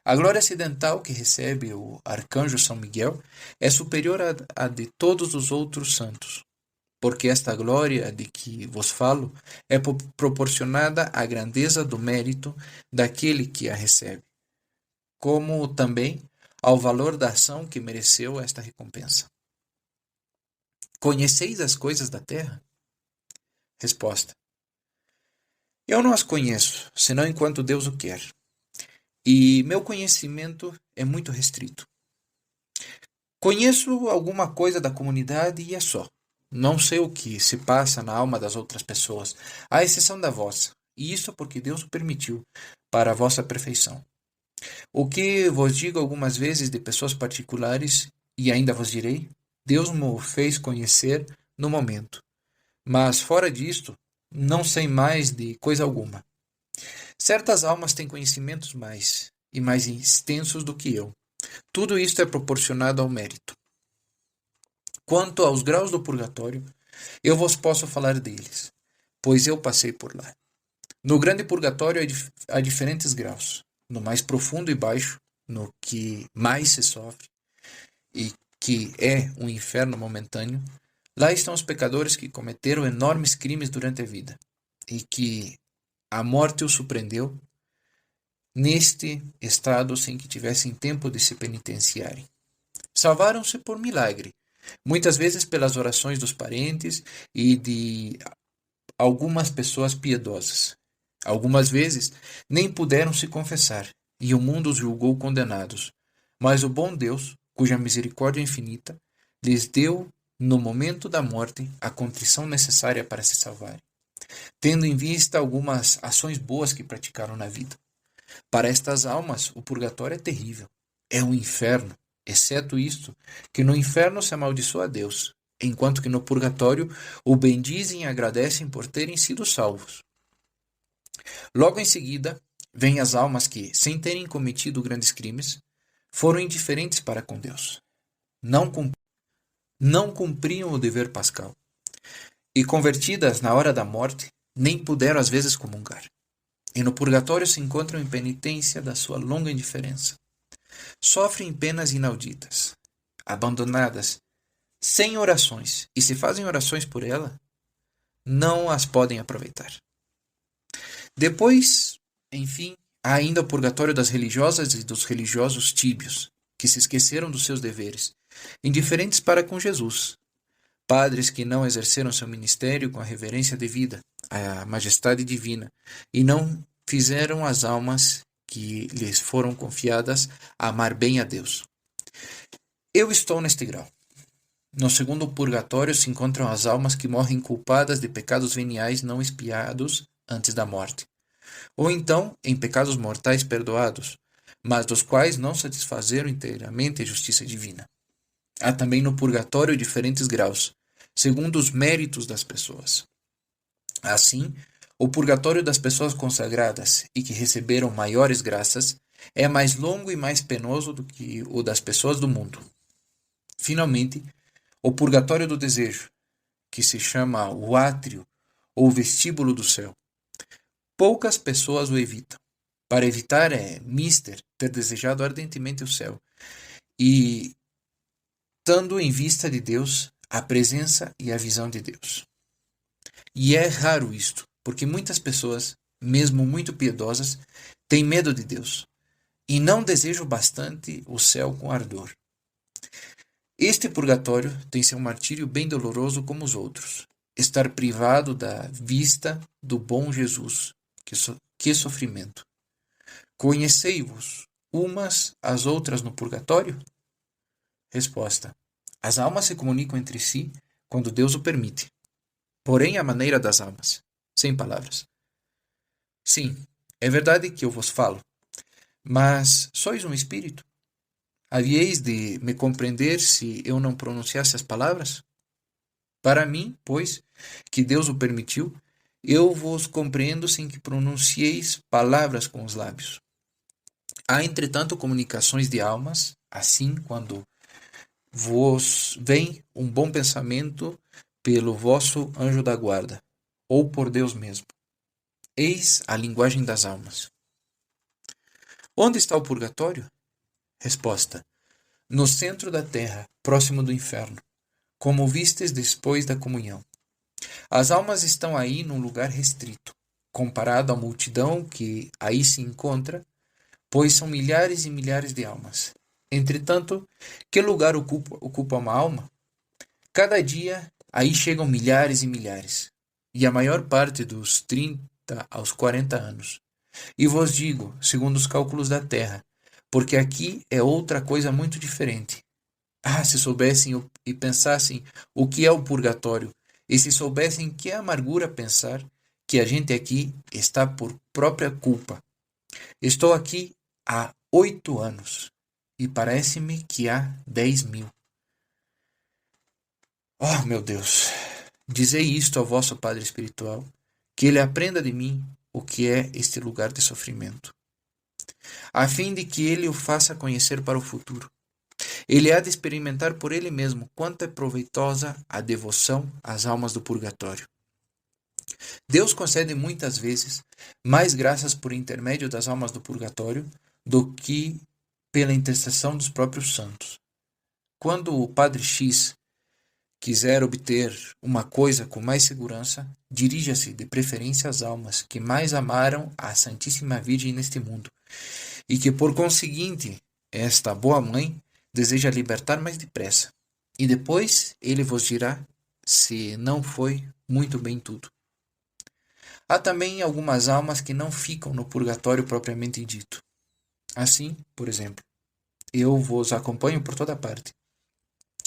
A glória acidental que recebe o arcanjo São Miguel é superior à de todos os outros santos, porque esta glória de que vos falo é proporcionada à grandeza do mérito daquele que a recebe, como também ao valor da ação que mereceu esta recompensa. Conheceis as coisas da terra? Resposta: eu não as conheço, senão enquanto Deus o quer. E meu conhecimento é muito restrito. Conheço alguma coisa da comunidade e é só. Não sei o que se passa na alma das outras pessoas, à exceção da vossa, e isso porque Deus o permitiu, para a vossa perfeição. O que vos digo algumas vezes de pessoas particulares, e ainda vos direi, Deus me fez conhecer no momento. Mas fora disto, não sei mais de coisa alguma. Certas almas têm conhecimentos mais e mais extensos do que eu. Tudo isto é proporcionado ao mérito. Quanto aos graus do purgatório, eu vos posso falar deles, pois eu passei por lá. No grande purgatório há diferentes graus. No mais profundo e baixo, no que mais se sofre, e que é um inferno momentâneo, lá estão os pecadores que cometeram enormes crimes durante a vida, e que a morte os surpreendeu neste estado sem que tivessem tempo de se penitenciarem. Salvaram-se por milagre, muitas vezes pelas orações dos parentes e de algumas pessoas piedosas. Algumas vezes nem puderam se confessar, e o mundo os julgou condenados. Mas o bom Deus, cuja misericórdia é infinita, lhes deu, no momento da morte, a contrição necessária para se salvarem, tendo em vista algumas ações boas que praticaram na vida. Para estas almas, o purgatório é terrível. É um inferno, exceto isto, que no inferno se amaldiçoa a Deus, enquanto que no purgatório o bendizem e agradecem por terem sido salvos. Logo em seguida, vêm as almas que, sem terem cometido grandes crimes, foram indiferentes para com Deus. Não cumpriam o dever pascal. E convertidas na hora da morte, nem puderam às vezes comungar. E no purgatório se encontram em penitência da sua longa indiferença. Sofrem penas inauditas, abandonadas, sem orações, e se fazem orações por ela, não as podem aproveitar. Depois, enfim, há ainda o purgatório das religiosas e dos religiosos tíbios, que se esqueceram dos seus deveres, indiferentes para com Jesus. Padres que não exerceram seu ministério com a reverência devida à majestade divina e não fizeram as almas que lhes foram confiadas amar bem a Deus. Eu estou neste grau. No segundo purgatório se encontram as almas que morrem culpadas de pecados veniais não expiados antes da morte, ou então em pecados mortais perdoados, mas dos quais não satisfazeram inteiramente a justiça divina. Há também no purgatório diferentes graus, segundo os méritos das pessoas. Assim, o purgatório das pessoas consagradas e que receberam maiores graças é mais longo e mais penoso do que o das pessoas do mundo. Finalmente, o purgatório do desejo, que se chama o átrio ou vestíbulo do céu. Poucas pessoas o evitam. Para evitar é mister ter desejado ardentemente o céu e, estando em vista de Deus, a presença e a visão de Deus. E é raro isto, porque muitas pessoas, mesmo muito piedosas, têm medo de Deus e não desejam bastante o céu com ardor. Este purgatório tem seu martírio bem doloroso como os outros. Estar privado da vista do bom Jesus. Que sofrimento! Conhecei-vos umas às outras no purgatório? Resposta: as almas se comunicam entre si quando Deus o permite. Porém, à maneira das almas, sem palavras. Sim, é verdade que eu vos falo, mas sois um espírito? Havíeis de me compreender se eu não pronunciasse as palavras? Para mim, pois, que Deus o permitiu, eu vos compreendo sem que pronuncieis palavras com os lábios. Há, entretanto, comunicações de almas, assim, quando vos vem um bom pensamento pelo vosso anjo da guarda, ou por Deus mesmo. Eis a linguagem das almas. Onde está o purgatório? Resposta: no centro da terra, próximo do inferno, como vistes depois da comunhão. As almas estão aí num lugar restrito, comparado à multidão que aí se encontra, pois são milhares e milhares de almas. Entretanto, que lugar ocupa uma alma? Cada dia aí chegam milhares e milhares, e a maior parte dos 30 aos 40 anos. E vos digo, segundo os cálculos da terra, porque aqui é outra coisa muito diferente. Ah, se soubessem e pensassem o que é o purgatório, e se soubessem que é amargura pensar que a gente aqui está por própria culpa. Estou aqui há 8 anos, e parece-me que há 10.000. Oh, meu Deus! Dizei isto ao vosso Padre espiritual, que ele aprenda de mim o que é este lugar de sofrimento, a fim de que ele o faça conhecer para o futuro. Ele há de experimentar por ele mesmo quanto é proveitosa a devoção às almas do purgatório. Deus concede muitas vezes mais graças por intermédio das almas do purgatório do que pela intercessão dos próprios santos. Quando o Padre X quiser obter uma coisa com mais segurança, dirija-se de preferência às almas que mais amaram a Santíssima Virgem neste mundo, e que, por conseguinte, esta boa mãe deseja libertar mais depressa. E depois ele vos dirá se não foi muito bem tudo. Há também algumas almas que não ficam no purgatório propriamente dito. Assim, por exemplo, eu vos acompanho por toda parte.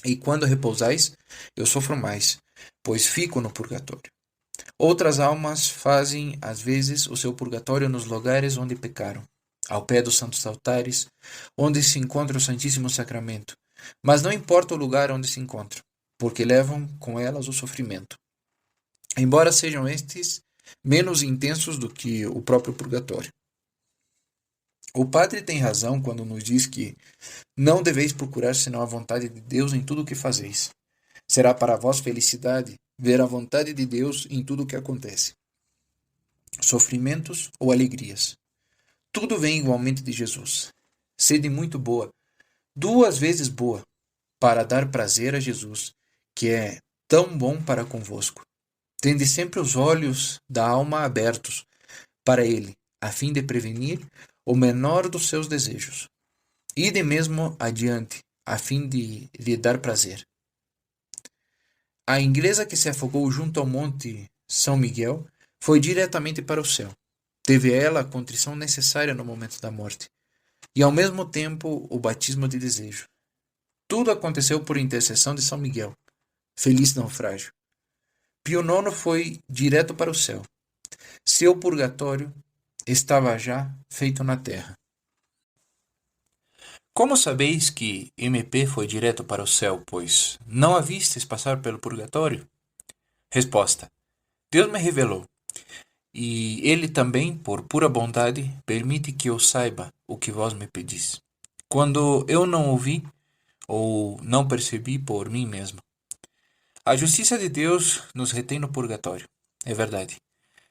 E quando repousais, eu sofro mais, pois fico no purgatório. Outras almas fazem, às vezes, o seu purgatório nos lugares onde pecaram, ao pé dos santos altares, onde se encontra o Santíssimo Sacramento. Mas não importa o lugar onde se encontram, porque levam com elas o sofrimento. Embora sejam estes menos intensos do que o próprio purgatório. O padre tem razão quando nos diz que não deveis procurar senão a vontade de Deus em tudo o que fazeis. Será para vós felicidade ver a vontade de Deus em tudo o que acontece. Sofrimentos ou alegrias. Tudo vem igualmente de Jesus. Sede muito boa, 2 vezes boa, para dar prazer a Jesus, que é tão bom para convosco. Tende sempre os olhos da alma abertos para ele, a fim de prevenir o menor dos seus desejos. Ide mesmo adiante, a fim de lhe dar prazer. A inglesa que se afogou junto ao monte São Miguel foi diretamente para o céu. Teve ela a contrição necessária no momento da morte, e ao mesmo tempo o batismo de desejo. Tudo aconteceu por intercessão de São Miguel. Feliz naufrágio. Pio IX foi direto para o céu. Seu purgatório estava já feito na terra. Como sabeis que MP foi direto para o céu, pois não a vistes passar pelo purgatório? Resposta: Deus me revelou, e ele também, por pura bondade, permite que eu saiba o que vós me pedis, quando eu não ouvi ou não percebi por mim mesmo. A justiça de Deus nos retém no purgatório, é verdade,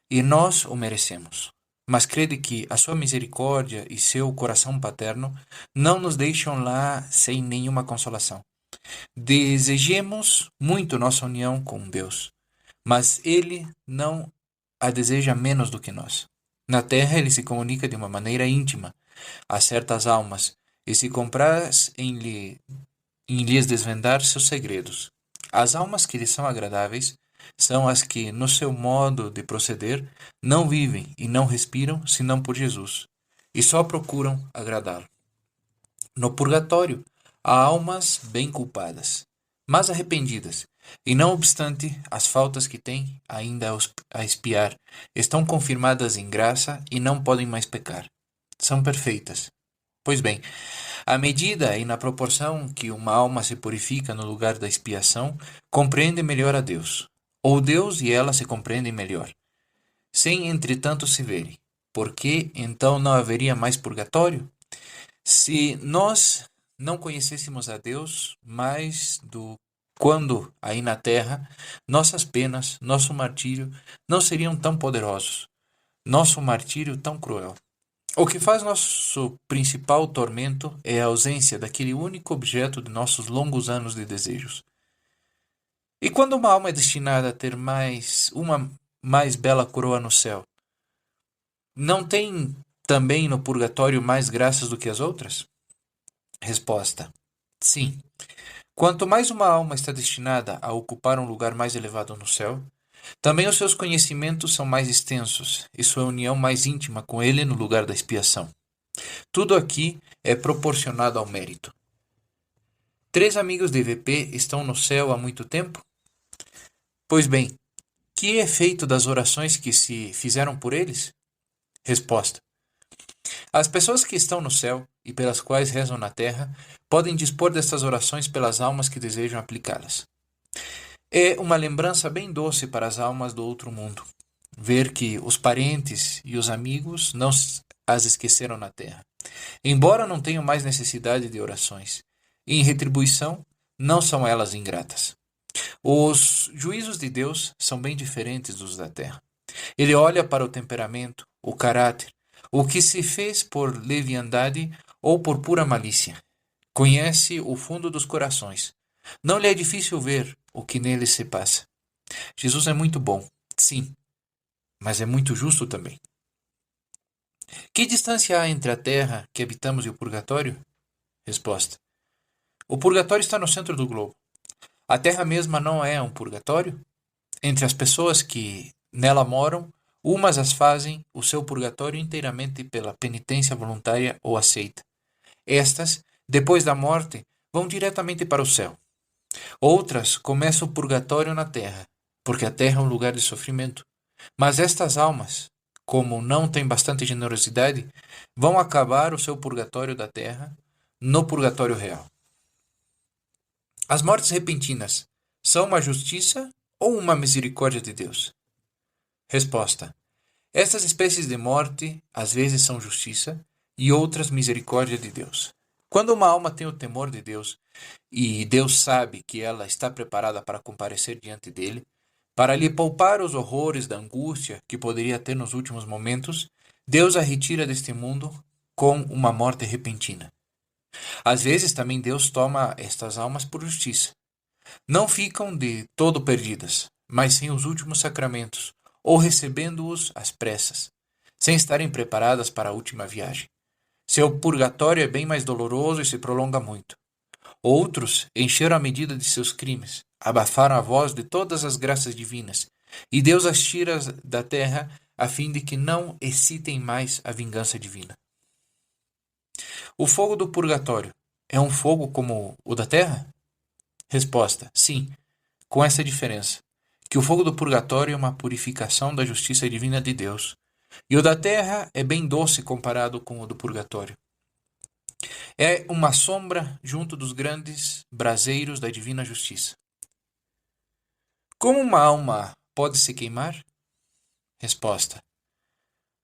e nós o merecemos. Mas crede que a sua misericórdia e seu coração paterno não nos deixam lá sem nenhuma consolação. Desejemos muito nossa união com Deus, mas Ele não a deseja menos do que nós. Na terra Ele se comunica de uma maneira íntima a certas almas e se compraz em lhes desvendar seus segredos. As almas que lhe são agradáveis são as que, no seu modo de proceder, não vivem e não respiram senão por Jesus, e só procuram agradá-lo. No purgatório, há almas bem culpadas, mas arrependidas, e não obstante as faltas que têm ainda a expiar, estão confirmadas em graça e não podem mais pecar. São perfeitas. Pois bem, à medida e na proporção que uma alma se purifica no lugar da expiação, compreende melhor a Deus, ou Deus e ela se compreendem melhor, sem entretanto se verem. Por que então não haveria mais purgatório? Se nós não conhecêssemos a Deus mais do quando aí na terra, nossas penas, nosso martírio não seriam tão poderosos, nosso martírio tão cruel. O que faz nosso principal tormento é a ausência daquele único objeto de nossos longos anos de desejos. E quando uma alma é destinada a ter uma mais bela coroa no céu, não tem também no purgatório mais graças do que as outras? Resposta: sim. Quanto mais uma alma está destinada a ocupar um lugar mais elevado no céu, também os seus conhecimentos são mais extensos e sua união mais íntima com ele no lugar da expiação. Tudo aqui é proporcionado ao mérito. 3 amigos de VP estão no céu há muito tempo? Pois bem, que é feito das orações que se fizeram por eles? Resposta: as pessoas que estão no céu e pelas quais rezam na terra podem dispor destas orações pelas almas que desejam aplicá-las. É uma lembrança bem doce para as almas do outro mundo, ver que os parentes e os amigos não as esqueceram na terra, embora não tenham mais necessidade de orações, e em retribuição não são elas ingratas. Os juízos de Deus são bem diferentes dos da terra. Ele olha para o temperamento, o caráter, o que se fez por leviandade ou por pura malícia. Conhece o fundo dos corações. Não lhe é difícil ver o que neles se passa. Jesus é muito bom, sim, mas é muito justo também. Que distância há entre a terra que habitamos e o purgatório? Resposta: o purgatório está no centro do globo. A terra mesma não é um purgatório? Entre as pessoas que nela moram, umas as fazem o seu purgatório inteiramente pela penitência voluntária ou aceita. Estas, depois da morte, vão diretamente para o céu. Outras começam o purgatório na terra, porque a terra é um lugar de sofrimento. Mas estas almas, como não têm bastante generosidade, vão acabar o seu purgatório da terra no purgatório real. As mortes repentinas são uma justiça ou uma misericórdia de Deus? Resposta: estas espécies de morte às vezes são justiça e outras misericórdia de Deus. Quando uma alma tem o temor de Deus e Deus sabe que ela está preparada para comparecer diante dele, para lhe poupar os horrores da angústia que poderia ter nos últimos momentos, Deus a retira deste mundo com uma morte repentina. Às vezes também Deus toma estas almas por justiça. Não ficam de todo perdidas, mas sem os últimos sacramentos, ou recebendo-os às pressas, sem estarem preparadas para a última viagem. Seu purgatório é bem mais doloroso e se prolonga muito. Outros encheram a medida de seus crimes, abafaram a voz de todas as graças divinas, e Deus as tira da terra a fim de que não excitem mais a vingança divina. O fogo do purgatório é um fogo como o da terra? Resposta: sim, com essa diferença, que o fogo do purgatório é uma purificação da justiça divina de Deus, e o da terra é bem doce comparado com o do purgatório. É uma sombra junto dos grandes braseiros da divina justiça. Como uma alma pode se queimar? Resposta: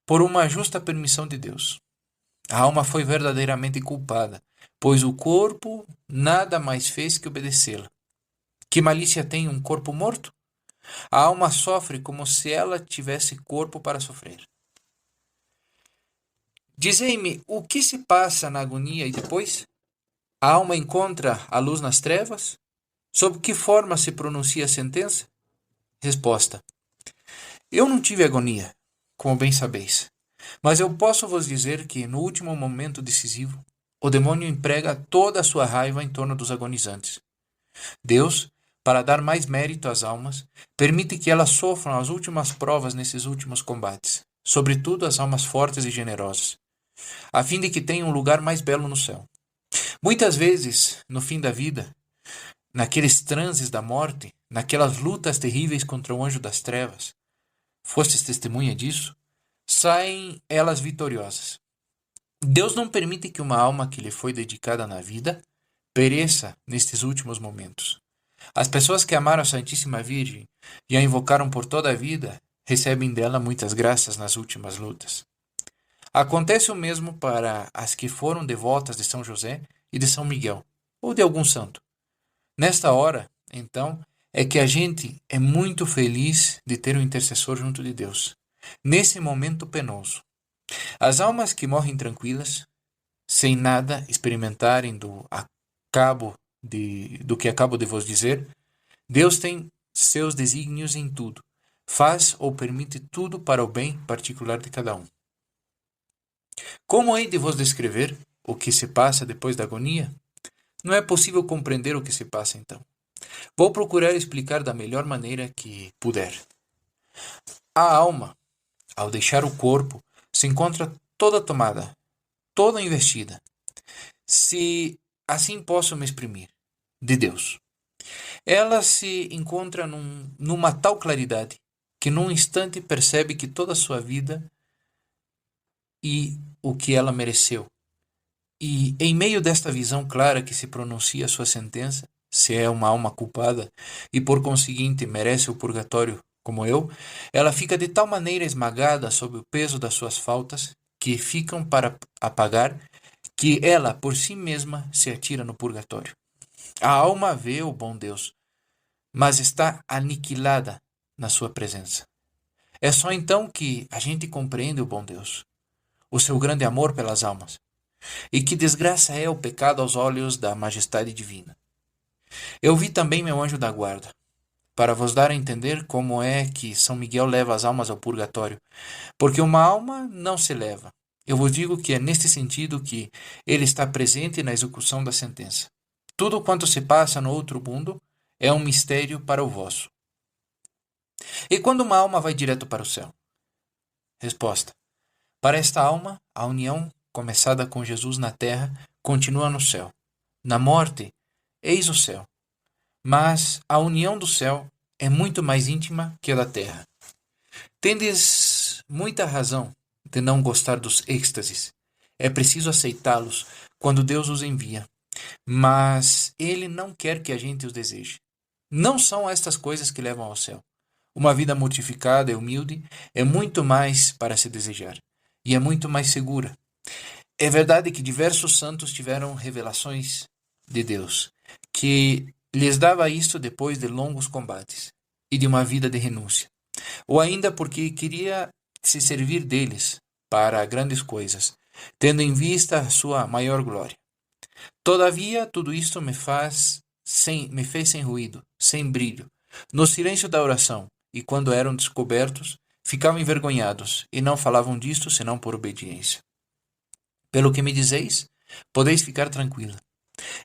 por uma justa permissão de Deus. A alma foi verdadeiramente culpada, pois o corpo nada mais fez que obedecê-la. Que malícia tem um corpo morto? A alma sofre como se ela tivesse corpo para sofrer. Dizei-me, o que se passa na agonia e depois? A alma encontra a luz nas trevas? Sob que forma se pronuncia a sentença? Resposta: eu não tive agonia, como bem sabeis. Mas eu posso vos dizer que, no último momento decisivo, o demônio emprega toda a sua raiva em torno dos agonizantes. Deus, para dar mais mérito às almas, permite que elas sofram as últimas provas nesses últimos combates, sobretudo as almas fortes e generosas, a fim de que tenham um lugar mais belo no céu. Muitas vezes, no fim da vida, naqueles transes da morte, naquelas lutas terríveis contra o anjo das trevas, fostes testemunha disso? Saem elas vitoriosas. Deus não permite que uma alma que lhe foi dedicada na vida pereça nestes últimos momentos. As pessoas que amaram a Santíssima Virgem e a invocaram por toda a vida recebem dela muitas graças nas últimas lutas. Acontece o mesmo para as que foram devotas de São José e de São Miguel, ou de algum santo. Nesta hora, então, é que a gente é muito feliz de ter um intercessor junto de Deus. nesse momento penoso. As almas que morrem tranquilas, sem nada experimentarem do que acabo de vos dizer, Deus tem seus desígnios em tudo, faz ou permite tudo para o bem particular de cada um. Como hei de vos descrever o que se passa depois da agonia? Não é possível compreender o que se passa então. Vou procurar explicar da melhor maneira que puder. A alma, ao deixar o corpo, se encontra toda tomada, toda investida, se assim posso me exprimir, de Deus. Ela se encontra numa tal claridade que num instante percebe que toda a sua vida e o que ela mereceu. E em meio desta visão clara que se pronuncia a sua sentença, se é uma alma culpada e por conseguinte merece o purgatório como eu, ela fica de tal maneira esmagada sob o peso das suas faltas que ficam para apagar, que ela por si mesma se atira no purgatório. A alma vê o bom Deus, mas está aniquilada na sua presença. É só então que a gente compreende o bom Deus, o seu grande amor pelas almas, e que desgraça é o pecado aos olhos da majestade divina. Eu vi também meu anjo da guarda, para vos dar a entender como é que São Miguel leva as almas ao purgatório, porque uma alma não se leva. Eu vos digo que é neste sentido que ele está presente na execução da sentença. Tudo quanto se passa no outro mundo é um mistério para o vosso. E quando uma alma vai direto para o céu? Resposta. Para esta alma, a união começada com Jesus na terra continua no céu. Na morte, eis o céu. Mas a união do céu é muito mais íntima que a da terra. Tendes muita razão de não gostar dos êxtases. É preciso aceitá-los quando Deus os envia. Mas Ele não quer que a gente os deseje. Não são estas coisas que levam ao céu. Uma vida mortificada e humilde é muito mais para se desejar. E é muito mais segura. É verdade que diversos santos tiveram revelações de Deus, que lhes dava isto depois de longos combates e de uma vida de renúncia, ou ainda porque queria se servir deles para grandes coisas, tendo em vista a sua maior glória. Todavia, tudo isto me fez sem ruído, sem brilho, no silêncio da oração, e quando eram descobertos, ficavam envergonhados e não falavam disto senão por obediência. Pelo que me dizeis, podeis ficar tranquila.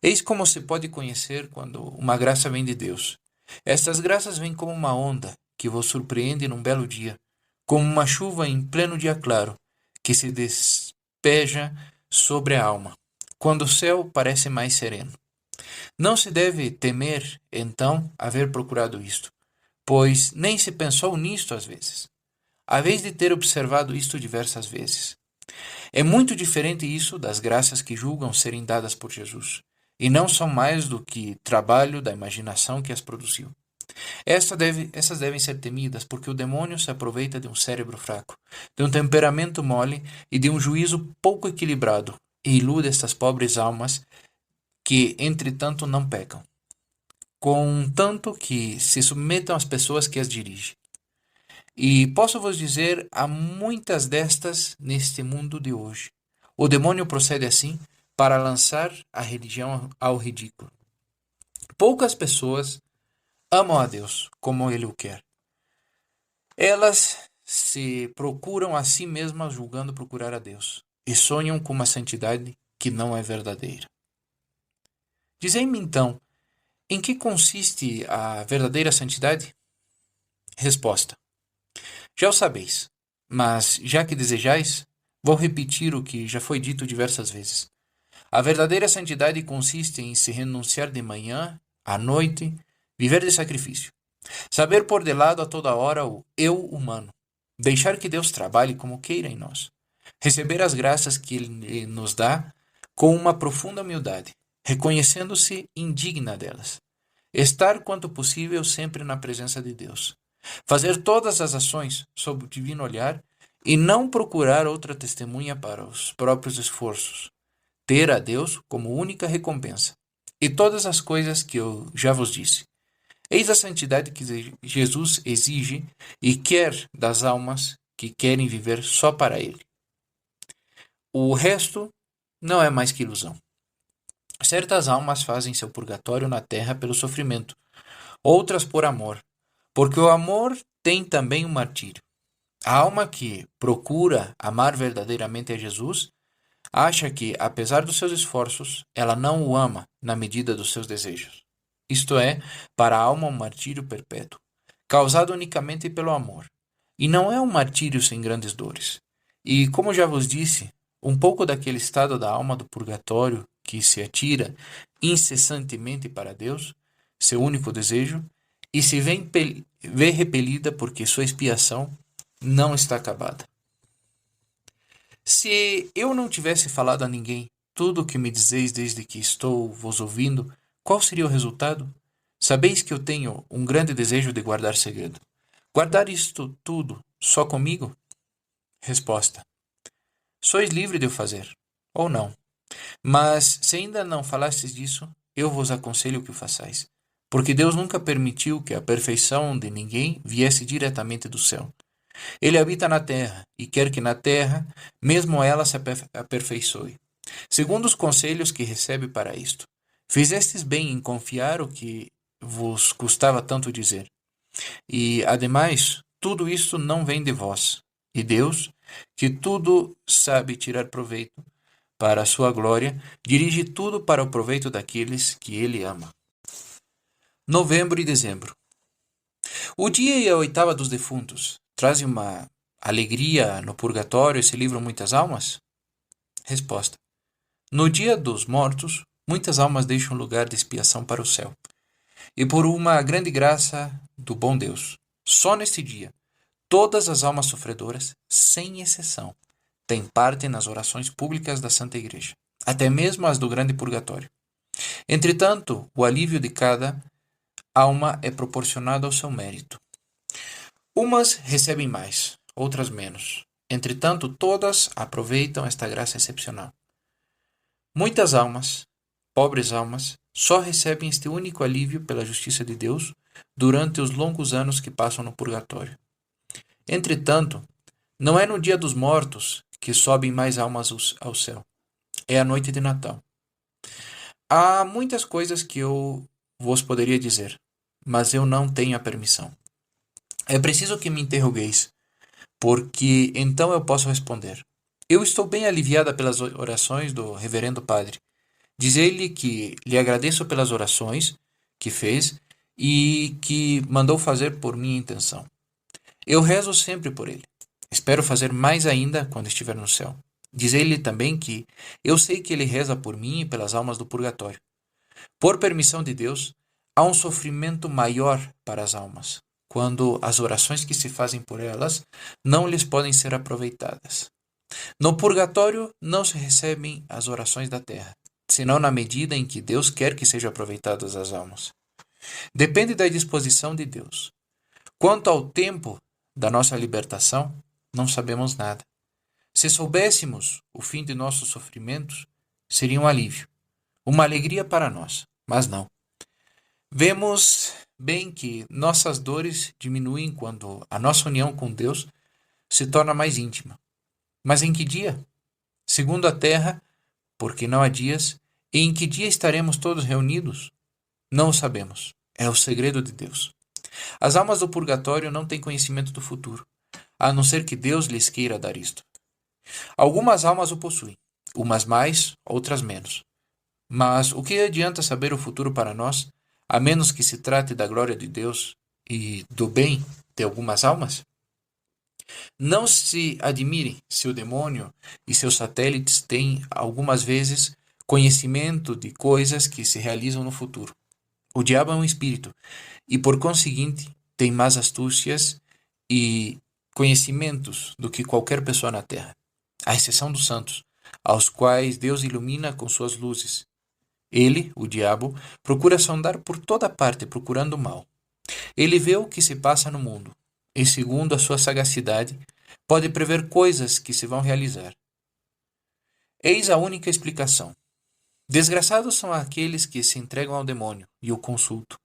Eis como se pode conhecer quando uma graça vem de Deus. Estas graças vêm como uma onda que vos surpreende num belo dia, como uma chuva em pleno dia claro, que se despeja sobre a alma, quando o céu parece mais sereno. Não se deve temer, então, haver procurado isto, pois nem se pensou nisto às vezes. Haveis de ter observado isto diversas vezes. É muito diferente isso das graças que julgam serem dadas por Jesus, e não são mais do que trabalho da imaginação que as produziu. Essas devem ser temidas porque o demônio se aproveita de um cérebro fraco, de um temperamento mole e de um juízo pouco equilibrado, e ilude estas pobres almas que, entretanto, não pecam, contanto que se submetam às pessoas que as dirigem. E posso vos dizer, há muitas destas neste mundo de hoje. O demônio procede assim para lançar a religião ao ridículo. Poucas pessoas amam a Deus como Ele o quer. Elas se procuram a si mesmas julgando procurar a Deus e sonham com uma santidade que não é verdadeira. Dizei-me então, em que consiste a verdadeira santidade? Resposta. Já o sabeis, mas já que desejais, vou repetir o que já foi dito diversas vezes. A verdadeira santidade consiste em se renunciar de manhã, à noite, viver de sacrifício. Saber pôr de lado a toda hora o eu humano. Deixar que Deus trabalhe como queira em nós. Receber as graças que Ele nos dá com uma profunda humildade, reconhecendo-se indigna delas. Estar quanto possível sempre na presença de Deus. Fazer todas as ações sob o divino olhar e não procurar outra testemunha para os próprios esforços. Ter a Deus como única recompensa. E todas as coisas que eu já vos disse. Eis a santidade que Jesus exige e quer das almas que querem viver só para Ele. O resto não é mais que ilusão. Certas almas fazem seu purgatório na terra pelo sofrimento, outras por amor, porque o amor tem também um martírio. A alma que procura amar verdadeiramente a Jesus acha que, apesar dos seus esforços, ela não o ama na medida dos seus desejos. Isto é, para a alma, um martírio perpétuo, causado unicamente pelo amor. E não é um martírio sem grandes dores. E, como já vos disse, um pouco daquele estado da alma do purgatório que se atira incessantemente para Deus, seu único desejo, e se vê repelida porque sua expiação não está acabada. Se eu não tivesse falado a ninguém tudo o que me dizeis desde que estou vos ouvindo, qual seria o resultado? Sabeis que eu tenho um grande desejo de guardar segredo. Guardar isto tudo só comigo? Resposta: sois livre de o fazer, ou não. Mas, se ainda não falastes disso, eu vos aconselho que o façais. Porque Deus nunca permitiu que a perfeição de ninguém viesse diretamente do céu. Ele habita na terra, e quer que na terra, mesmo ela se aperfeiçoe. Segundo os conselhos que recebe para isto. Fizestes bem em confiar o que vos custava tanto dizer. E, ademais, tudo isto não vem de vós. E Deus, que tudo sabe tirar proveito para a sua glória, dirige tudo para o proveito daqueles que ele ama. Novembro e dezembro. O dia e a oitava dos defuntos trazem uma alegria no purgatório e se livram muitas almas? Resposta: no dia dos mortos, muitas almas deixam lugar de expiação para o céu. E por uma grande graça do bom Deus, só neste dia, todas as almas sofredoras, sem exceção, têm parte nas orações públicas da Santa Igreja, até mesmo as do grande purgatório. Entretanto, o alívio de cada alma é proporcionado ao seu mérito. Umas recebem mais, outras menos. Entretanto, todas aproveitam esta graça excepcional. Muitas almas, pobres almas, só recebem este único alívio pela justiça de Deus durante os longos anos que passam no purgatório. Entretanto, não é no dia dos mortos que sobem mais almas ao céu. É a noite de Natal. Há muitas coisas que eu vos poderia dizer, mas eu não tenho a permissão. É preciso que me interrogueis, porque então eu posso responder. Eu estou bem aliviada pelas orações do reverendo padre. Diz-lhe que lhe agradeço pelas orações que fez e que mandou fazer por minha intenção. Eu rezo sempre por ele. Espero fazer mais ainda quando estiver no céu. Diz-lhe também que eu sei que ele reza por mim e pelas almas do purgatório. Por permissão de Deus, há um sofrimento maior para as almas, quando as orações que se fazem por elas não lhes podem ser aproveitadas. No purgatório não se recebem as orações da terra, senão na medida em que Deus quer que sejam aproveitadas as almas. Depende da disposição de Deus. Quanto ao tempo da nossa libertação, não sabemos nada. Se soubéssemos o fim de nossos sofrimentos, seria um alívio, uma alegria para nós, mas não. Vemos bem que nossas dores diminuem quando a nossa união com Deus se torna mais íntima. Mas em que dia? Segundo a terra, porque não há dias, e em que dia estaremos todos reunidos? Não o sabemos. É o segredo de Deus. As almas do purgatório não têm conhecimento do futuro, a não ser que Deus lhes queira dar isto. Algumas almas o possuem, umas mais, outras menos. Mas o que adianta saber o futuro para nós, a menos que se trate da glória de Deus e do bem de algumas almas? Não se admirem se o demônio e seus satélites têm, algumas vezes, conhecimento de coisas que se realizam no futuro. O diabo é um espírito e, por conseguinte, tem mais astúcias e conhecimentos do que qualquer pessoa na terra, à exceção dos santos, aos quais Deus ilumina com suas luzes. Ele, o diabo, procura sondar por toda parte procurando o mal. Ele vê o que se passa no mundo e, segundo a sua sagacidade, pode prever coisas que se vão realizar. Eis a única explicação. Desgraçados são aqueles que se entregam ao demônio e o consultam.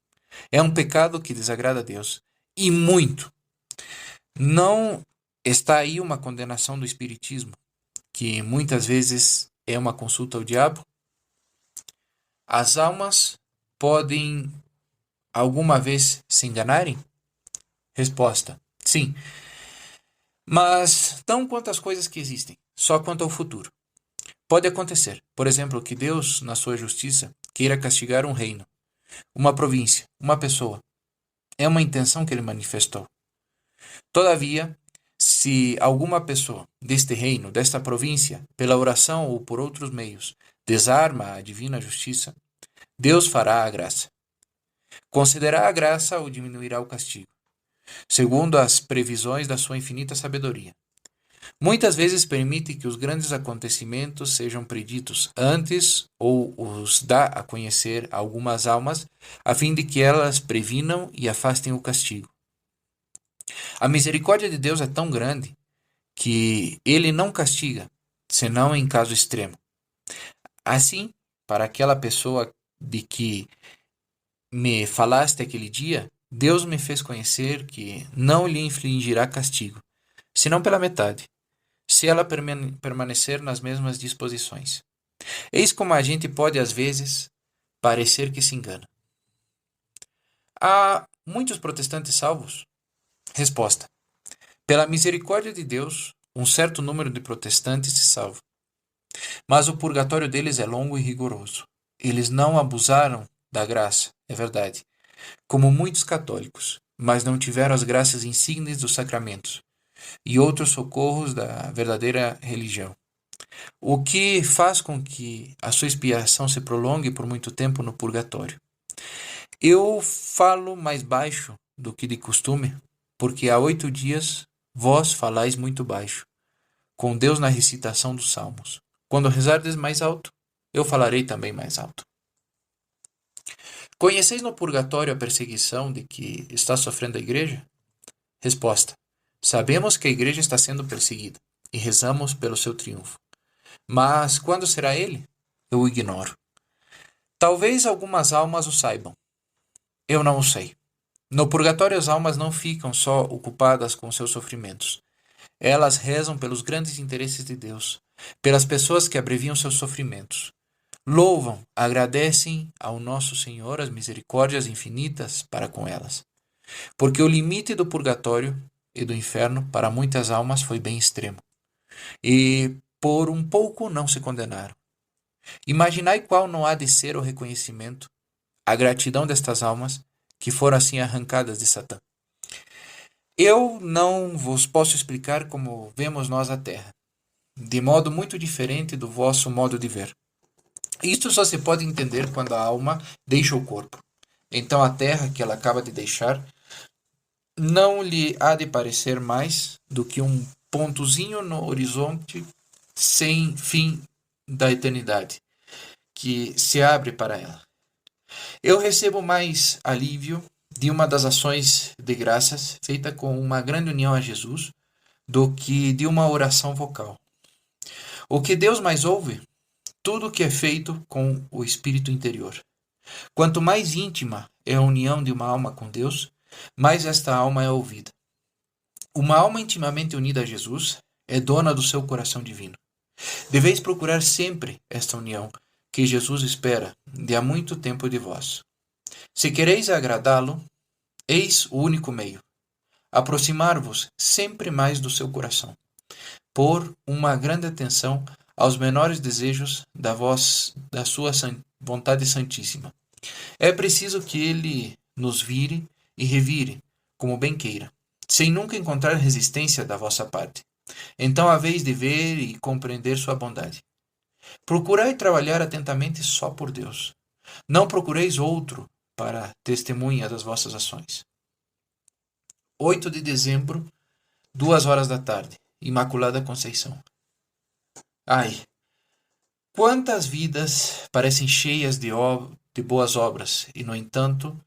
É um pecado que desagrada a Deus, e muito. Não Está aí uma condenação do Espiritismo, que muitas vezes é uma consulta ao diabo. As almas podem alguma vez se enganarem? Resposta: sim, mas não quanto às coisas que existem, só quanto ao futuro. Pode acontecer, por exemplo, que Deus, na sua justiça, queira castigar um reino, uma província, uma pessoa. É uma intenção que ele manifestou. Todavia, se alguma pessoa deste reino, desta província, pela oração ou por outros meios, desarma a divina justiça, Deus fará a graça. Concederá a graça ou diminuirá o castigo, segundo as previsões da sua infinita sabedoria. Muitas vezes permite que os grandes acontecimentos sejam preditos antes ou os dá a conhecer a algumas almas, a fim de que elas previnam e afastem o castigo. A misericórdia de Deus é tão grande que ele não castiga, senão em caso extremo. Assim, para aquela pessoa de que me falaste aquele dia, Deus me fez conhecer que não lhe infligirá castigo, senão pela metade, se ela permanecer nas mesmas disposições. Eis como a gente pode, às vezes, parecer que se engana. Há muitos protestantes salvos? Resposta: pela misericórdia de Deus, um certo número de protestantes se salva. Mas o purgatório deles é longo e rigoroso. Eles não abusaram da graça, é verdade, como muitos católicos, mas não tiveram as graças insígnes dos sacramentos e outros socorros da verdadeira religião, o que faz com que a sua expiação se prolongue por muito tempo no purgatório. Eu falo mais baixo do que de costume, porque há 8 dias vós falais muito baixo, com Deus na recitação dos salmos. Quando rezardes mais alto, eu falarei também mais alto. Conheceis no purgatório a perseguição de que está sofrendo a igreja? Resposta: sabemos que a igreja está sendo perseguida e rezamos pelo seu triunfo. Mas quando será ele? Eu o ignoro. Talvez algumas almas o saibam. Eu não o sei. No purgatório as almas não ficam só ocupadas com seus sofrimentos. Elas rezam pelos grandes interesses de Deus, pelas pessoas que abreviam seus sofrimentos. Louvam, agradecem ao nosso Senhor as misericórdias infinitas para com elas. Porque o limite do purgatório e do inferno para muitas almas foi bem extremo. E por um pouco não se condenaram. Imaginai qual não há de ser o reconhecimento, a gratidão destas almas que foram assim arrancadas de Satã. Eu não vos posso explicar como vemos nós a terra, de modo muito diferente do vosso modo de ver. Isto só se pode entender quando a alma deixa o corpo. Então a terra que ela acaba de deixar não lhe há de parecer mais do que um pontozinho no horizonte sem fim da eternidade, que se abre para ela. Eu recebo mais alívio de uma das ações de graças feita com uma grande união a Jesus do que de uma oração vocal. O que Deus mais ouve? Tudo o que é feito com o espírito interior. Quanto mais íntima é a união de uma alma com Deus, mais esta alma é ouvida. Uma alma intimamente unida a Jesus é dona do seu coração divino. Deveis procurar sempre esta união que Jesus espera de há muito tempo de vós. Se quereis agradá-lo, eis o único meio: aproximar-vos sempre mais do seu coração, por uma grande atenção aos menores desejos da sua vontade santíssima. É preciso que ele nos vire e revire, como bem queira, sem nunca encontrar resistência da vossa parte. Então haveis de ver e compreender sua bondade. Procurai trabalhar atentamente só por Deus. Não procureis outro para testemunha das vossas ações. 8 de dezembro, 2 horas da tarde. Imaculada Conceição. Ai, quantas vidas parecem cheias de boas obras e, no entanto,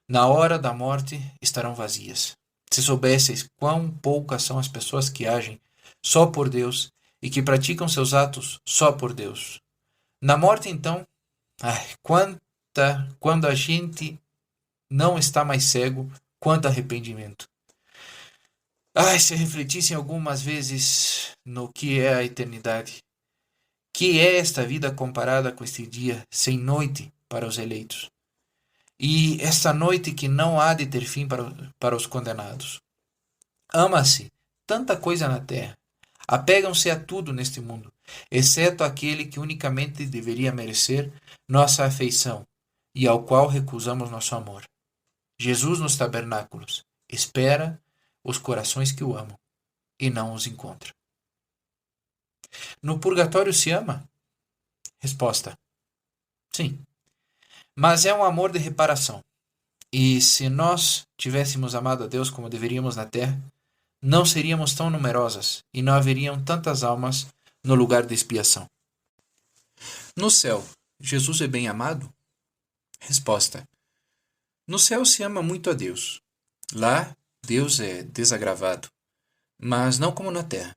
na hora da morte estarão vazias. Se soubesseis quão poucas são as pessoas que agem só por Deus e que praticam seus atos só por Deus. Na morte, então, quando a gente não está mais cego, quanto arrependimento. Ai, se refletissem algumas vezes no que é a eternidade, que é esta vida comparada com este dia sem noite para os eleitos, e esta noite que não há de ter fim para os condenados. Ama-se tanta coisa na terra, apegam-se a tudo neste mundo, exceto aquele que unicamente deveria merecer nossa afeição e ao qual recusamos nosso amor. Jesus nos tabernáculos espera os corações que o amam e não os encontra. No purgatório se ama? Resposta: sim. Mas é um amor de reparação. E se nós tivéssemos amado a Deus como deveríamos na terra, não seríamos tão numerosas e não haveriam tantas almas no lugar de expiação. No céu, Jesus é bem amado? Resposta: no céu se ama muito a Deus. Lá, Deus é desagravado, mas não como na terra.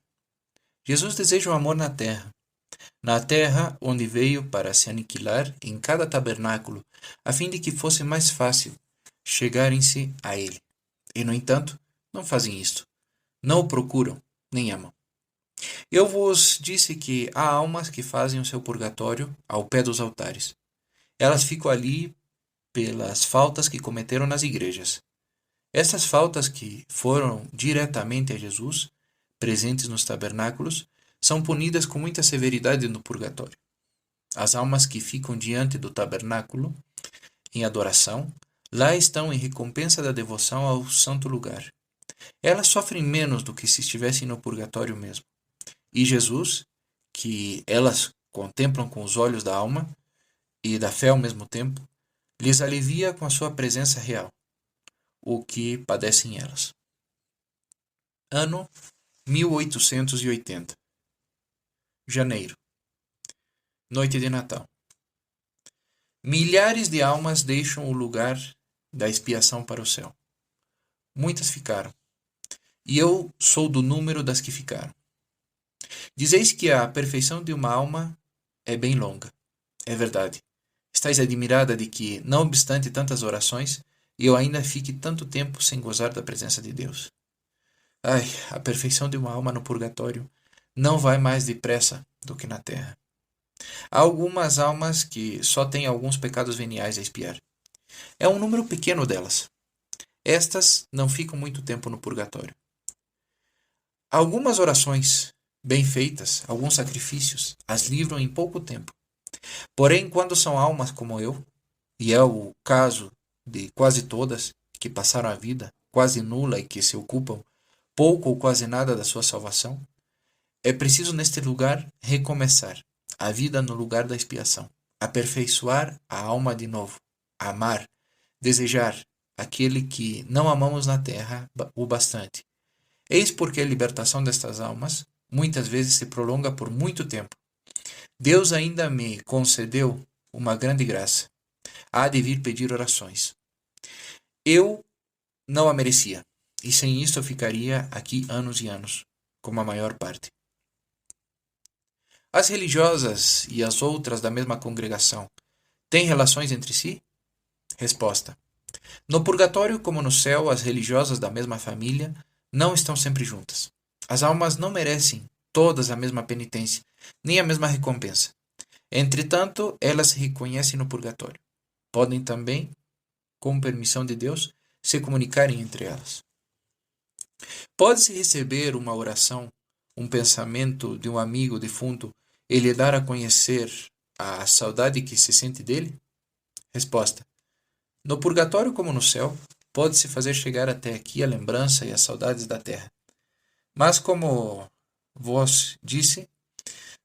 Jesus deseja o amor na terra onde veio para se aniquilar em cada tabernáculo, a fim de que fosse mais fácil chegarem-se a ele. E, no entanto, não fazem isto. Não o procuram, nem amam. Eu vos disse que há almas que fazem o seu purgatório ao pé dos altares. Elas ficam ali pelas faltas que cometeram nas igrejas. Estas faltas que foram diretamente a Jesus, presentes nos tabernáculos, são punidas com muita severidade no purgatório. As almas que ficam diante do tabernáculo, em adoração, lá estão em recompensa da devoção ao santo lugar. Elas sofrem menos do que se estivessem no purgatório mesmo. E Jesus, que elas contemplam com os olhos da alma e da fé ao mesmo tempo, lhes alivia com a sua presença real o que padecem elas. Ano 1880. Janeiro. Noite de Natal. Milhares de almas deixam o lugar da expiação para o céu. Muitas ficaram, e eu sou do número das que ficaram. Dizeis que a perfeição de uma alma é bem longa. É verdade. Estais admirada de que, não obstante tantas orações, eu ainda fique tanto tempo sem gozar da presença de Deus. Ai, a perfeição de uma alma no purgatório não vai mais depressa do que na terra. Há algumas almas que só têm alguns pecados veniais a expiar. É um número pequeno delas. Estas não ficam muito tempo no purgatório. Algumas orações bem feitas, alguns sacrifícios, as livram em pouco tempo. Porém, quando são almas como eu, e é o caso de quase todas que passaram a vida quase nula e que se ocupam pouco ou quase nada da sua salvação, é preciso neste lugar recomeçar a vida no lugar da expiação, aperfeiçoar a alma de novo, amar, desejar aquele que não amamos na terra o bastante. Eis porque a libertação destas almas muitas vezes se prolonga por muito tempo. Deus ainda me concedeu uma grande graça. Há de vir pedir orações. Eu não a merecia, e sem isso eu ficaria aqui anos e anos, como a maior parte. As religiosas e as outras da mesma congregação têm relações entre si? Resposta: no purgatório, como no céu, as religiosas da mesma família não estão sempre juntas. As almas não merecem todas a mesma penitência, nem a mesma recompensa. Entretanto, elas se reconhecem no purgatório. Podem também, com permissão de Deus, se comunicarem entre elas. Pode-se receber uma oração, um pensamento de um amigo defunto e lhe dar a conhecer a saudade que se sente dele? Resposta: no purgatório como no céu, pode-se fazer chegar até aqui a lembrança e as saudades da terra. Mas, como vos disse,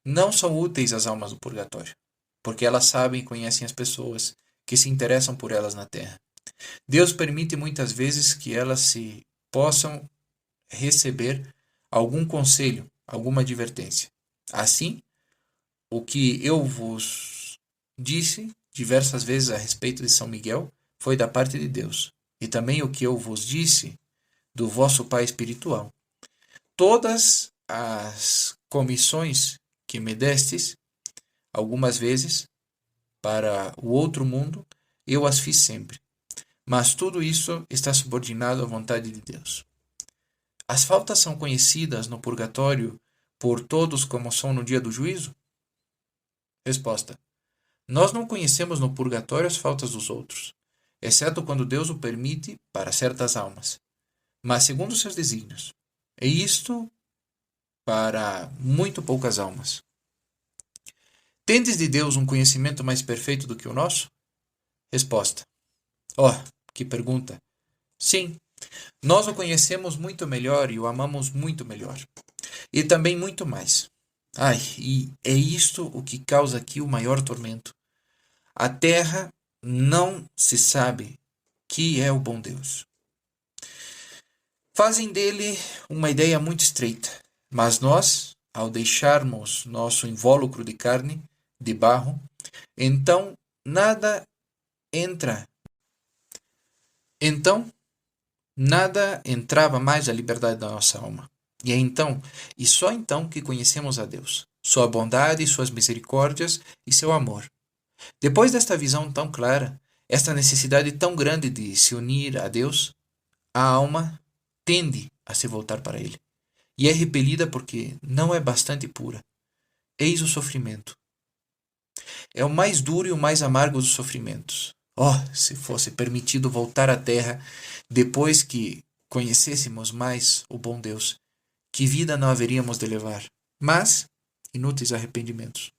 não são úteis as almas do purgatório, porque elas sabem e conhecem as pessoas que se interessam por elas na terra. Deus permite muitas vezes que elas se possam receber algum conselho, alguma advertência. Assim, o que eu vos disse diversas vezes a respeito de São Miguel foi da parte de Deus. E também o que eu vos disse do vosso Pai espiritual. Todas as comissões que me destes, algumas vezes, para o outro mundo, eu as fiz sempre. Mas tudo isso está subordinado à vontade de Deus. As faltas são conhecidas no purgatório por todos como são no dia do juízo? Resposta: nós não conhecemos no purgatório as faltas dos outros, exceto quando Deus o permite para certas almas, mas segundo seus desígnios. E isto para muito poucas almas. Tendes de Deus um conhecimento mais perfeito do que o nosso? Resposta: oh, que pergunta! Sim, nós o conhecemos muito melhor e o amamos muito melhor. E também muito mais. Ai, e é isto o que causa aqui o maior tormento. A terra não se sabe que é o bom Deus. Fazem dele uma ideia muito estreita, mas nós, ao deixarmos nosso invólucro de carne, de barro, então nada entra. Então nada entrava mais a liberdade da nossa alma. E é então, e só então, que conhecemos a Deus, sua bondade, suas misericórdias e seu amor. Depois desta visão tão clara, esta necessidade tão grande de se unir a Deus, a alma tende a se voltar para Ele. E é repelida porque não é bastante pura. Eis o sofrimento. É o mais duro e o mais amargo dos sofrimentos. Oh, se fosse permitido voltar à terra depois que conhecêssemos mais o bom Deus, que vida não haveríamos de levar? Mas, inúteis arrependimentos.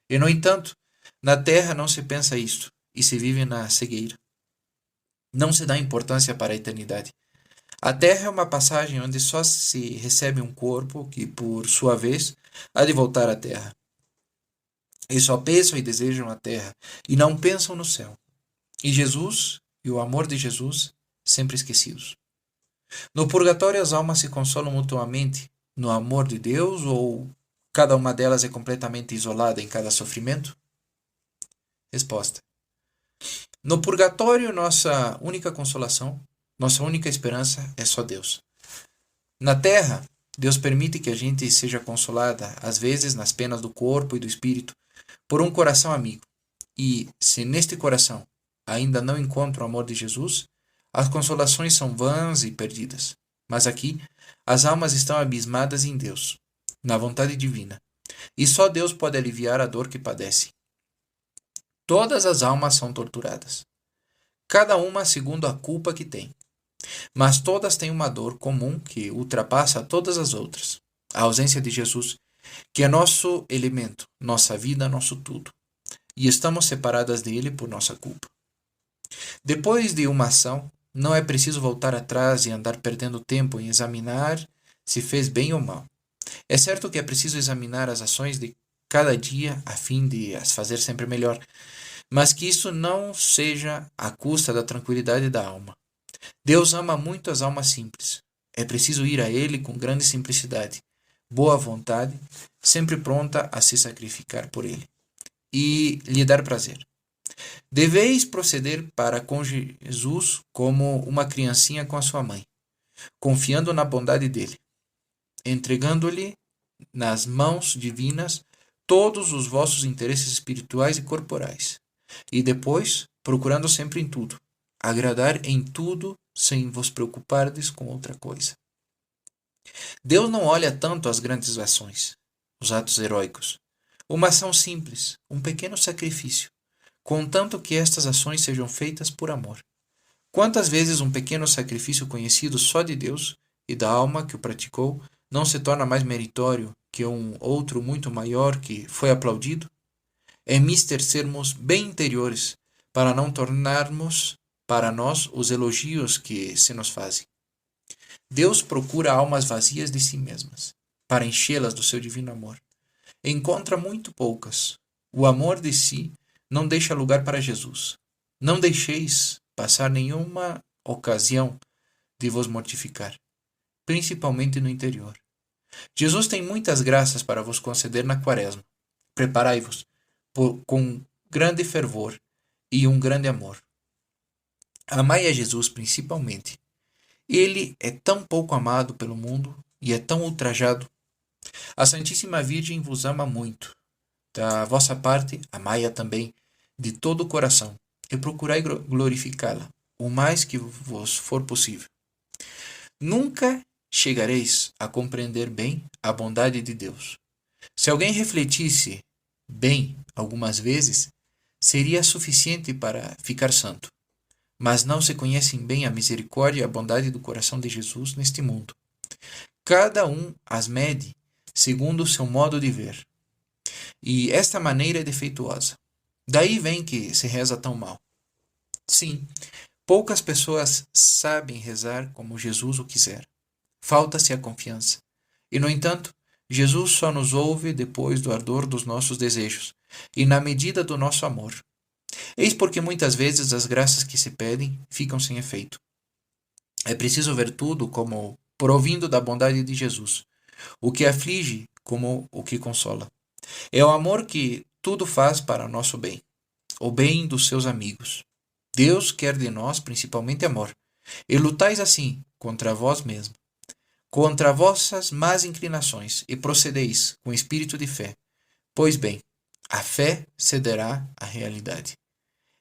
E, no entanto, na terra não se pensa isto, e se vive na cegueira. Não se dá importância para a eternidade. A terra é uma passagem onde só se recebe um corpo que, por sua vez, há de voltar à terra. E só pensam e desejam a terra, e não pensam no céu. E Jesus, e o amor de Jesus, sempre esquecidos. No purgatório as almas se consolam mutuamente no amor de Deus, ou cada uma delas é completamente isolada em cada sofrimento? Resposta: no purgatório nossa única consolação, nossa única esperança é só Deus. Na terra, Deus permite que a gente seja consolada, às vezes nas penas do corpo e do espírito, por um coração amigo. E, se neste coração ainda não encontra o amor de Jesus, as consolações são vãs e perdidas. Mas aqui, as almas estão abismadas em Deus, na vontade divina. E só Deus pode aliviar a dor que padecem. Todas as almas são torturadas, cada uma segundo a culpa que tem. Mas todas têm uma dor comum que ultrapassa todas as outras: a ausência de Jesus, que é nosso elemento, nossa vida, nosso tudo. E estamos separadas dele por nossa culpa. Depois de uma ação, não é preciso voltar atrás e andar perdendo tempo em examinar se fez bem ou mal. É certo que é preciso examinar as ações de cada dia a fim de as fazer sempre melhor, mas que isso não seja à custa da tranquilidade da alma. Deus ama muito as almas simples. É preciso ir a Ele com grande simplicidade, boa vontade, sempre pronta a se sacrificar por Ele e lhe dar prazer. Deveis proceder para com Jesus como uma criancinha com a sua mãe, confiando na bondade dele, entregando-lhe nas mãos divinas todos os vossos interesses espirituais e corporais, e depois procurando sempre em tudo, agradar em tudo sem vos preocupardes com outra coisa. Deus não olha tanto as grandes ações, os atos heróicos. Uma ação simples, um pequeno sacrifício, contanto que estas ações sejam feitas por amor. Quantas vezes um pequeno sacrifício conhecido só de Deus e da alma que o praticou não se torna mais meritório que um outro muito maior que foi aplaudido? É mister sermos bem interiores para não tornarmos para nós os elogios que se nos fazem. Deus procura almas vazias de si mesmas, para enchê-las do seu divino amor. Encontra muito poucas. O amor de si não deixa lugar para Jesus. Não deixeis passar nenhuma ocasião de vos mortificar, principalmente no interior. Jesus tem muitas graças para vos conceder na quaresma. Preparai-vos com grande fervor e um grande amor. Amai a Jesus principalmente. Ele é tão pouco amado pelo mundo e é tão ultrajado. A Santíssima Virgem vos ama muito. Da vossa parte, amai-a também de todo o coração e procurai glorificá-la o mais que vos for possível. Nunca chegareis a compreender bem a bondade de Deus. Se alguém refletisse bem algumas vezes, seria suficiente para ficar santo. Mas não se conhecem bem a misericórdia e a bondade do coração de Jesus neste mundo. Cada um as mede segundo o seu modo de ver. E esta maneira é defeituosa. Daí vem que se reza tão mal. Sim, poucas pessoas sabem rezar como Jesus o quiser. Falta-se a confiança. E, no entanto, Jesus só nos ouve depois do ardor dos nossos desejos e na medida do nosso amor. Eis porque muitas vezes as graças que se pedem ficam sem efeito. É preciso ver tudo como provindo da bondade de Jesus, o que aflige como o que consola. É o amor que tudo faz para nosso bem, o bem dos seus amigos. Deus quer de nós principalmente amor, e lutais assim contra vós mesmos, contra vossas más inclinações, e procedeis com espírito de fé. Pois bem, a fé cederá à realidade.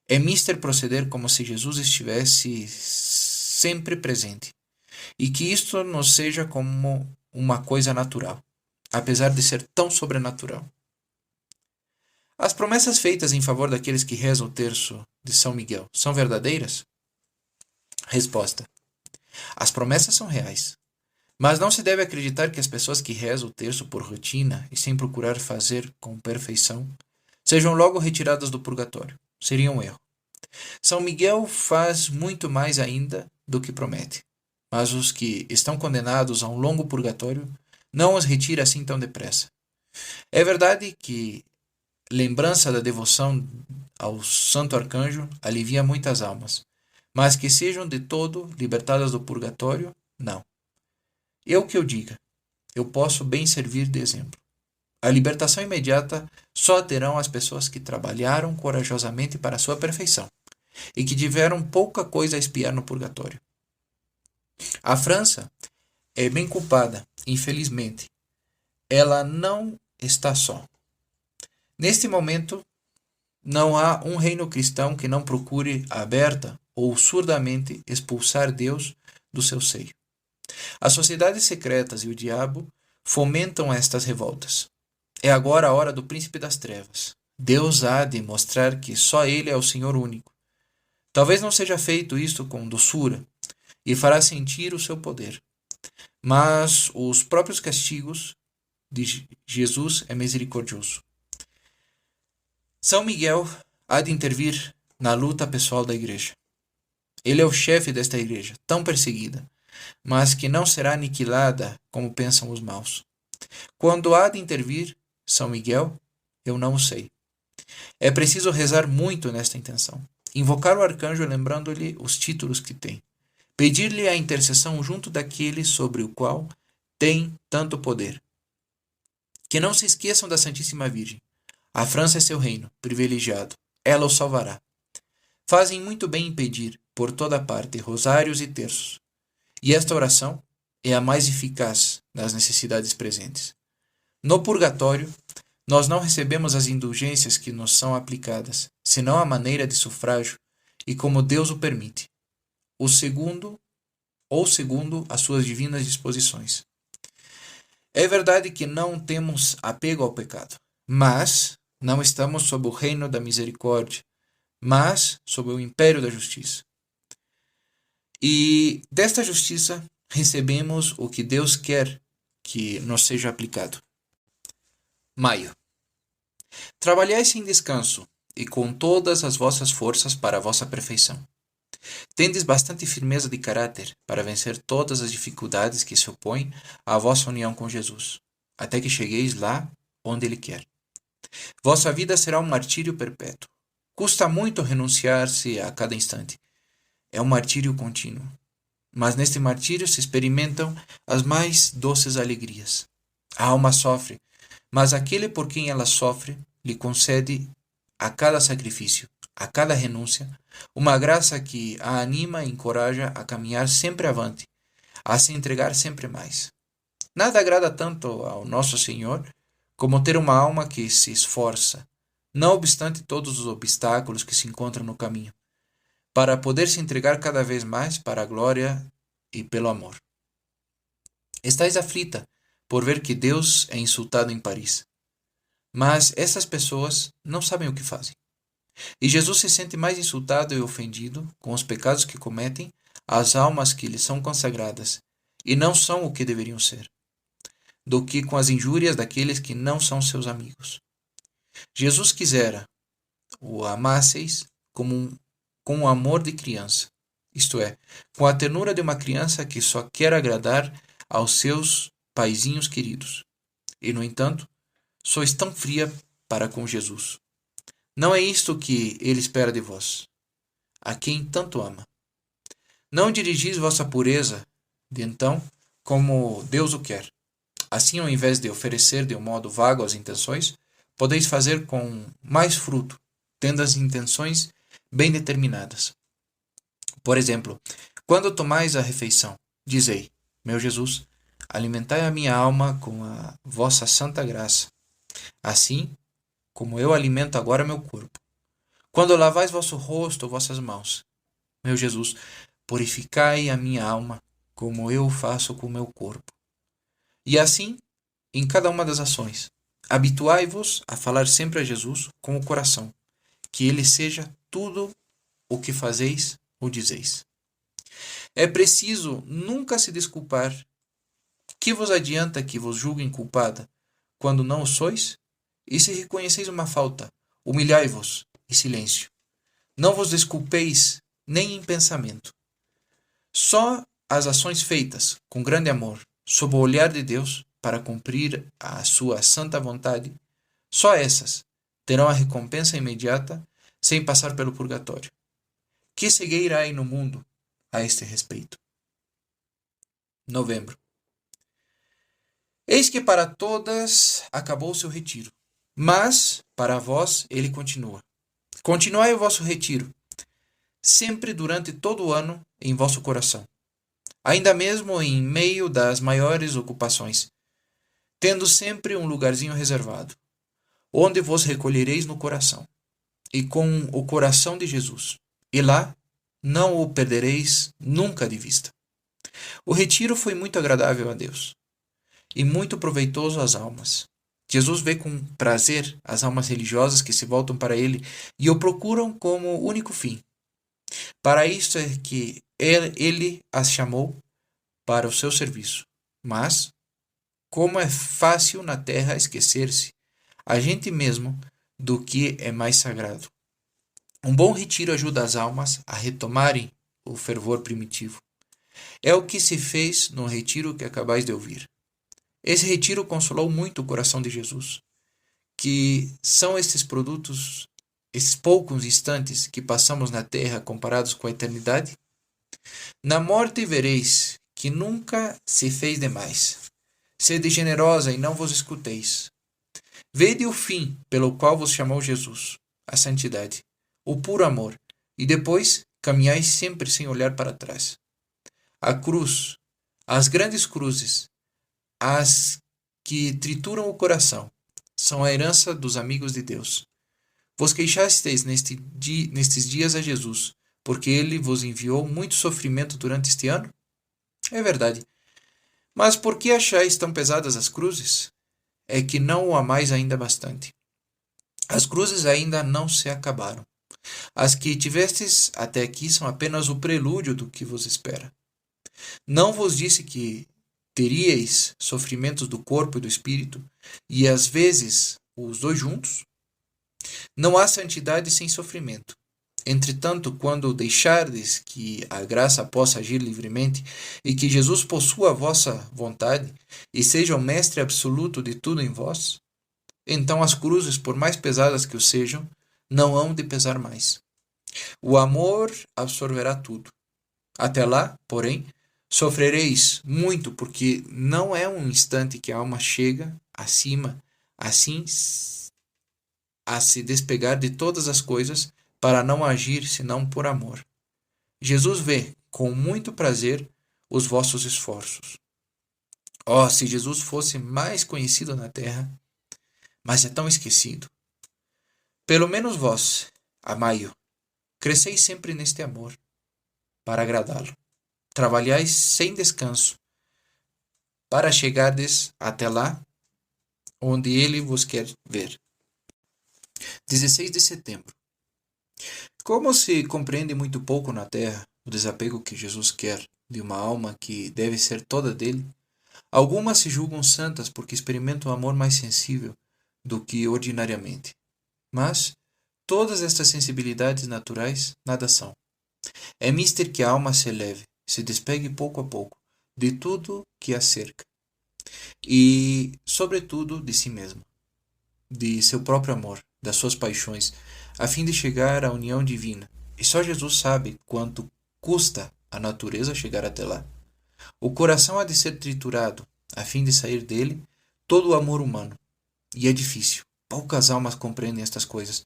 É mister proceder como se Jesus estivesse sempre presente, e que isto nos seja como uma coisa natural, apesar de ser tão sobrenatural. As promessas feitas em favor daqueles que rezam o terço de São Miguel são verdadeiras? Resposta: as promessas são reais. Mas não se deve acreditar que as pessoas que rezam o terço por rotina e sem procurar fazer com perfeição sejam logo retiradas do purgatório. Seria um erro. São Miguel faz muito mais ainda do que promete. Mas os que estão condenados a um longo purgatório não os retira assim tão depressa. É verdade que lembrança da devoção ao Santo Arcanjo alivia muitas almas, mas que sejam de todo libertadas do purgatório, não. Eu que eu diga, eu posso bem servir de exemplo. A libertação imediata só terão as pessoas que trabalharam corajosamente para a sua perfeição e que tiveram pouca coisa a expiar no purgatório. A França é bem culpada, infelizmente. Ela não está só. Neste momento, não há um reino cristão que não procure aberta ou surdamente expulsar Deus do seu seio. As sociedades secretas e o diabo fomentam estas revoltas. É agora a hora do príncipe das trevas. Deus há de mostrar que só ele é o Senhor único. Talvez não seja feito isto com doçura e fará sentir o seu poder. Mas os próprios castigos de Jesus é misericordioso. São Miguel há de intervir na luta pessoal da igreja. Ele é o chefe desta igreja, tão perseguida, mas que não será aniquilada como pensam os maus. Quando há de intervir São Miguel, eu não o sei. É preciso rezar muito nesta intenção. Invocar o arcanjo lembrando-lhe os títulos que tem. Pedir-lhe a intercessão junto daquele sobre o qual tem tanto poder. Que não se esqueçam da Santíssima Virgem. A França é seu reino, privilegiado. Ela o salvará. Fazem muito bem em pedir, por toda parte, rosários e terços. E esta oração é a mais eficaz nas necessidades presentes. No purgatório, nós não recebemos as indulgências que nos são aplicadas, senão à maneira de sufrágio e como Deus o permite, segundo as suas divinas disposições. É verdade que não temos apego ao pecado, mas não estamos sob o reino da misericórdia, mas sob o império da justiça. E desta justiça recebemos o que Deus quer que nos seja aplicado. Maio. Trabalhai sem descanso e com todas as vossas forças para a vossa perfeição. Tendes bastante firmeza de caráter para vencer todas as dificuldades que se opõem à vossa união com Jesus, até que chegueis lá onde Ele quer. Vossa vida será um martírio perpétuo. Custa muito renunciar-se a cada instante. É um martírio contínuo. Mas neste martírio se experimentam as mais doces alegrias. A alma sofre, mas aquele por quem ela sofre lhe concede a cada sacrifício, a cada renúncia, uma graça que a anima e encoraja a caminhar sempre avante, a se entregar sempre mais. Nada agrada tanto ao nosso Senhor como ter uma alma que se esforça, não obstante todos os obstáculos que se encontram no caminho, para poder se entregar cada vez mais para a glória e pelo amor. Estais aflita por ver que Deus é insultado em Paris. Mas essas pessoas não sabem o que fazem. E Jesus se sente mais insultado e ofendido com os pecados que cometem as almas que lhe são consagradas e não são o que deveriam ser, do que com as injúrias daqueles que não são seus amigos. Jesus quisera o amasseis com o amor de criança, isto é, com a ternura de uma criança que só quer agradar aos seus paizinhos queridos. E, no entanto, sois tão fria para com Jesus. Não é isto que ele espera de vós, a quem tanto ama. Não dirigis vossa pureza de então como Deus o quer. Assim, ao invés de oferecer de um modo vago as intenções, podeis fazer com mais fruto, tendo as intenções bem determinadas. Por exemplo, quando tomais a refeição, dizei: Meu Jesus, alimentai a minha alma com a vossa santa graça, assim como eu alimento agora meu corpo. Quando lavais vosso rosto ou vossas mãos, meu Jesus, purificai a minha alma, como eu faço com o meu corpo. E assim, em cada uma das ações, habituai-vos a falar sempre a Jesus com o coração, que ele seja tudo o que fazeis ou dizeis. É preciso nunca se desculpar. Que vos adianta que vos julguem culpada, quando não o sois? E se reconheceis uma falta, humilhai-vos e silêncio. Não vos desculpeis nem em pensamento. Só as ações feitas com grande amor, sob o olhar de Deus, para cumprir a sua santa vontade, só essas terão a recompensa imediata, sem passar pelo purgatório. Que cegueira há no mundo a este respeito? Novembro. Eis que para todas acabou o seu retiro, mas para vós ele continua. Continuai o vosso retiro, sempre durante todo o ano em vosso coração, ainda mesmo em meio das maiores ocupações, tendo sempre um lugarzinho reservado, onde vos recolhereis no coração, e com o coração de Jesus, e lá não o perdereis nunca de vista. O retiro foi muito agradável a Deus, e muito proveitoso às almas. Jesus vê com prazer as almas religiosas que se voltam para ele e o procuram como único fim. Para isso é que ele as chamou para o seu serviço. Mas, como é fácil na terra esquecer-se, a gente mesmo, do que é mais sagrado. Um bom retiro ajuda as almas a retomarem o fervor primitivo. É o que se fez no retiro que acabais de ouvir. Esse retiro consolou muito o coração de Jesus, que são estes produtos, esses poucos instantes que passamos na terra comparados com a eternidade. Na morte vereis que nunca se fez demais. Sede generosa e não vos escuteis. Vede o fim pelo qual vos chamou Jesus, a santidade, o puro amor, e depois caminhai sempre sem olhar para trás. A cruz, as grandes cruzes, as que trituram o coração, são a herança dos amigos de Deus. Vos queixasteis nestes dias a Jesus, porque ele vos enviou muito sofrimento durante este ano? É verdade. Mas por que achais tão pesadas as cruzes? É que não o amais ainda bastante. As cruzes ainda não se acabaram. As que tivestes até aqui são apenas o prelúdio do que vos espera. Não vos disse que teríeis sofrimentos do corpo e do espírito, e às vezes os dois juntos? Não há santidade sem sofrimento. Entretanto, quando deixardes que a graça possa agir livremente e que Jesus possua a vossa vontade e seja o mestre absoluto de tudo em vós, então as cruzes, por mais pesadas que o sejam, não hão de pesar mais. O amor absorverá tudo. Até lá, porém, sofrereis muito, porque não é um instante que a alma chega acima, assim a se despegar de todas as coisas para não agir senão por amor. Jesus vê com muito prazer os vossos esforços. Oh, se Jesus fosse mais conhecido na terra, mas é tão esquecido. Pelo menos vós, amai-o, cresceis sempre neste amor, para agradá-lo. Trabalhais sem descanso, para chegardes até lá, onde ele vos quer ver. 16 de setembro. Como se compreende muito pouco na Terra o desapego que Jesus quer de uma alma que deve ser toda dele, algumas se julgam santas porque experimentam um amor mais sensível do que ordinariamente. Mas todas estas sensibilidades naturais nada são. É mister que a alma se eleve, se despegue pouco a pouco de tudo que a cerca e, sobretudo, de si mesma, de seu próprio amor, das suas paixões, a fim de chegar à união divina. E só Jesus sabe quanto custa à natureza chegar até lá. O coração há de ser triturado, a fim de sair dele todo o amor humano. E é difícil. Poucas almas compreendem estas coisas.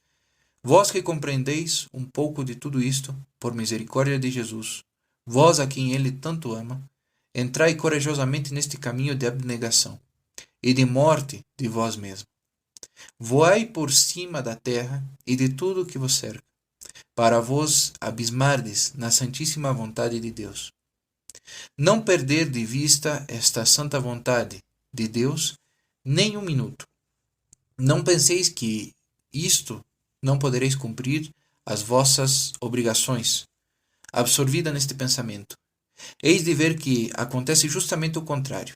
Vós que compreendeis um pouco de tudo isto, por misericórdia de Jesus, vós a quem ele tanto ama, entrai corajosamente neste caminho de abnegação e de morte de vós mesmos. Voai por cima da terra e de tudo que vos cerca, para vos abismardes na santíssima vontade de Deus. Não perder de vista esta santa vontade de Deus nem um minuto. Não penseis que isto não podereis cumprir as vossas obrigações, absorvida neste pensamento. Eis de ver que acontece justamente o contrário.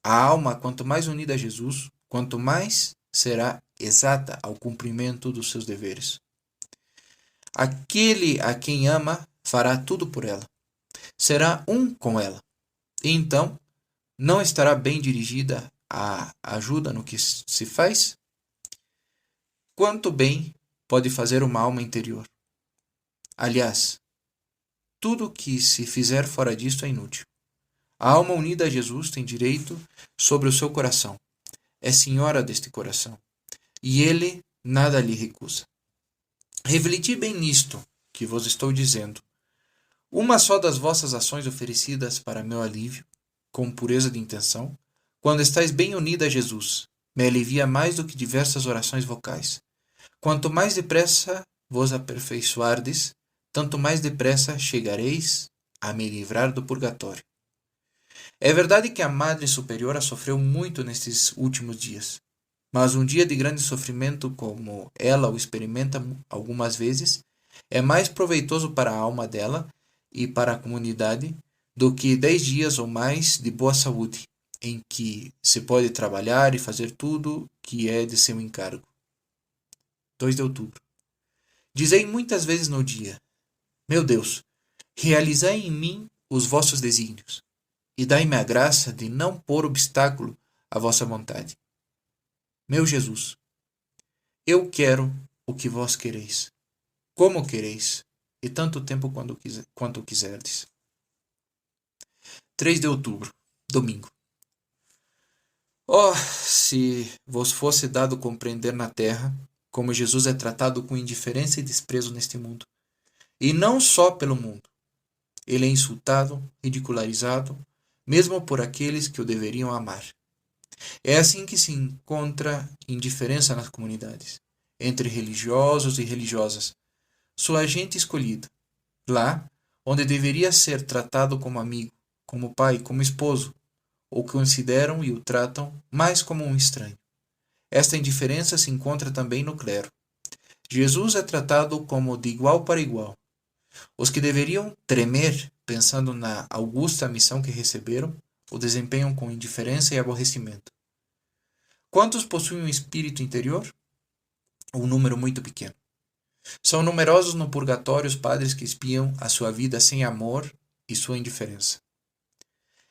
A alma, quanto mais unida a Jesus, quanto mais será exata ao cumprimento dos seus deveres. Aquele a quem ama fará tudo por ela. Será um com ela. E então, não estará bem dirigida a ajuda no que se faz? Quanto bem pode fazer uma alma interior? Aliás, tudo que se fizer fora disto é inútil. A alma unida a Jesus tem direito sobre o seu coração. É senhora deste coração. E ele nada lhe recusa. Refleti bem nisto que vos estou dizendo. Uma só das vossas ações oferecidas para meu alívio, com pureza de intenção, quando estáis bem unida a Jesus, me alivia mais do que diversas orações vocais. Quanto mais depressa vos aperfeiçoardes, tanto mais depressa chegareis a me livrar do purgatório. É verdade que a Madre Superiora sofreu muito nestes últimos dias, mas um dia de grande sofrimento como ela o experimenta algumas vezes é mais proveitoso para a alma dela e para a comunidade do que 10 dias ou mais de boa saúde, em que se pode trabalhar e fazer tudo que é de seu encargo. 2 de outubro. Dizei muitas vezes no dia: Meu Deus, realizai em mim os vossos desígnios, e dai-me a graça de não pôr obstáculo à vossa vontade. Meu Jesus, eu quero o que vós quereis, como quereis, e tanto tempo quanto quiserdes. 3 de outubro, domingo. Oh, se vos fosse dado compreender na terra como Jesus é tratado com indiferença e desprezo neste mundo, e não só pelo mundo. Ele é insultado, ridicularizado, mesmo por aqueles que o deveriam amar. É assim que se encontra indiferença nas comunidades, entre religiosos e religiosas, sua gente escolhida, lá onde deveria ser tratado como amigo, como pai, como esposo, o consideram e o tratam mais como um estranho. Esta indiferença se encontra também no clero. Jesus é tratado como de igual para igual. Os que deveriam tremer pensando na augusta missão que receberam, o desempenham com indiferença e aborrecimento. Quantos possuem um espírito interior? Um número muito pequeno. São numerosos no purgatório os padres que espiam a sua vida sem amor e sua indiferença.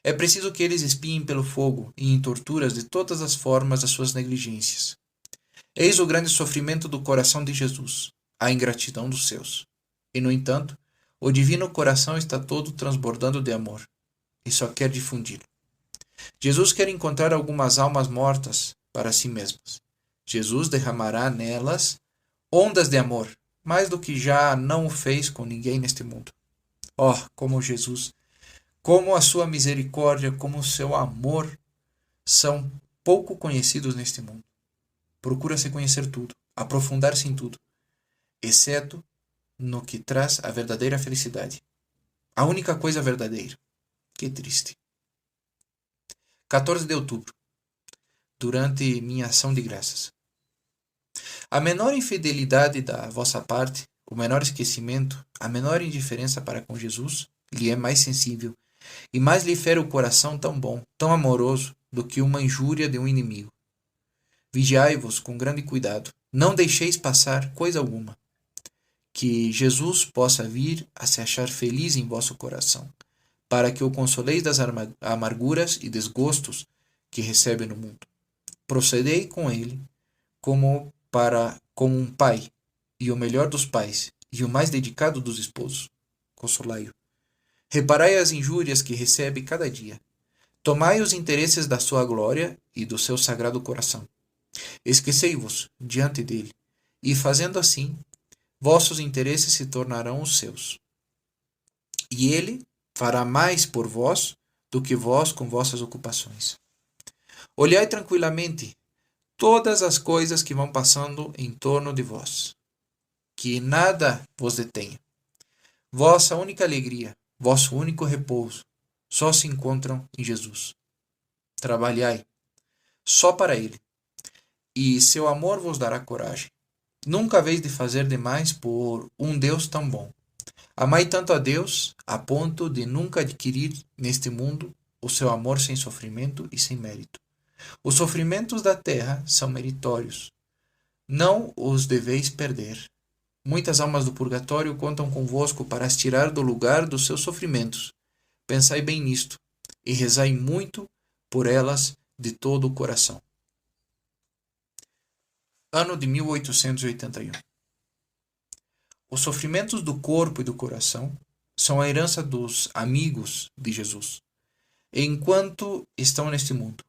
É preciso que eles espiem pelo fogo e em torturas de todas as formas as suas negligências. Eis o grande sofrimento do coração de Jesus, a ingratidão dos seus. E, no entanto, o divino coração está todo transbordando de amor e só quer difuni-lo. Jesus quer encontrar algumas almas mortas para si mesmas. Jesus derramará nelas ondas de amor, mais do que já não o fez com ninguém neste mundo. Oh, como Jesus, como a sua misericórdia, como o seu amor são pouco conhecidos neste mundo. Procura-se conhecer tudo, aprofundar-se em tudo, exceto no que traz a verdadeira felicidade. A única coisa verdadeira. Que triste. 14 de outubro, durante minha ação de graças. A menor infidelidade da vossa parte, o menor esquecimento, a menor indiferença para com Jesus, lhe é mais sensível, e mais lhe fere o coração tão bom, tão amoroso, do que uma injúria de um inimigo. Vigiai-vos com grande cuidado, não deixeis passar coisa alguma, que Jesus possa vir a se achar feliz em vosso coração, para que o consoleis das amarguras e desgostos que recebe no mundo. Procedei com ele como um pai, e o melhor dos pais, e o mais dedicado dos esposos. Consolai-o. Reparai as injúrias que recebe cada dia. Tomai os interesses da sua glória e do seu sagrado coração. Esquecei-vos diante dele, e fazendo assim, vossos interesses se tornarão os seus. E ele fará mais por vós do que vós com vossas ocupações. Olhai tranquilamente todas as coisas que vão passando em torno de vós, que nada vos detenha. Vossa única alegria, vosso único repouso, só se encontram em Jesus. Trabalhai só para ele, e seu amor vos dará coragem. Nunca haveis de fazer demais por um Deus tão bom. Amai tanto a Deus, a ponto de nunca adquirir neste mundo o seu amor sem sofrimento e sem mérito. Os sofrimentos da terra são meritórios. Não os deveis perder. Muitas almas do purgatório contam convosco para as tirar do lugar dos seus sofrimentos. Pensai bem nisto, e rezai muito por elas de todo o coração. Ano de 1881. Os sofrimentos do corpo e do coração são a herança dos amigos de Jesus, enquanto estão neste mundo.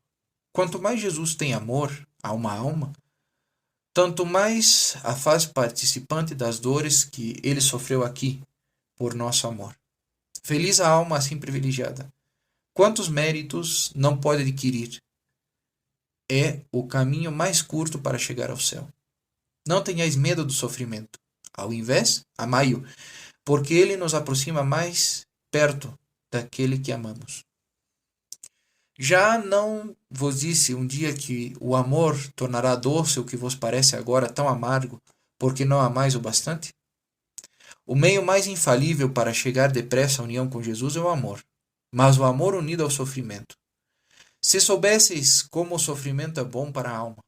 Quanto mais Jesus tem amor a uma alma, tanto mais a faz participante das dores que ele sofreu aqui por nosso amor. Feliz a alma assim privilegiada. Quantos méritos não pode adquirir? É o caminho mais curto para chegar ao céu. Não tenhais medo do sofrimento. Ao invés, amai-o, porque ele nos aproxima mais perto daquele que amamos. Já não vos disse um dia que o amor tornará doce o que vos parece agora tão amargo, porque não amais o bastante? O meio mais infalível para chegar depressa à união com Jesus é o amor, mas o amor unido ao sofrimento. Se soubesseis como o sofrimento é bom para a alma,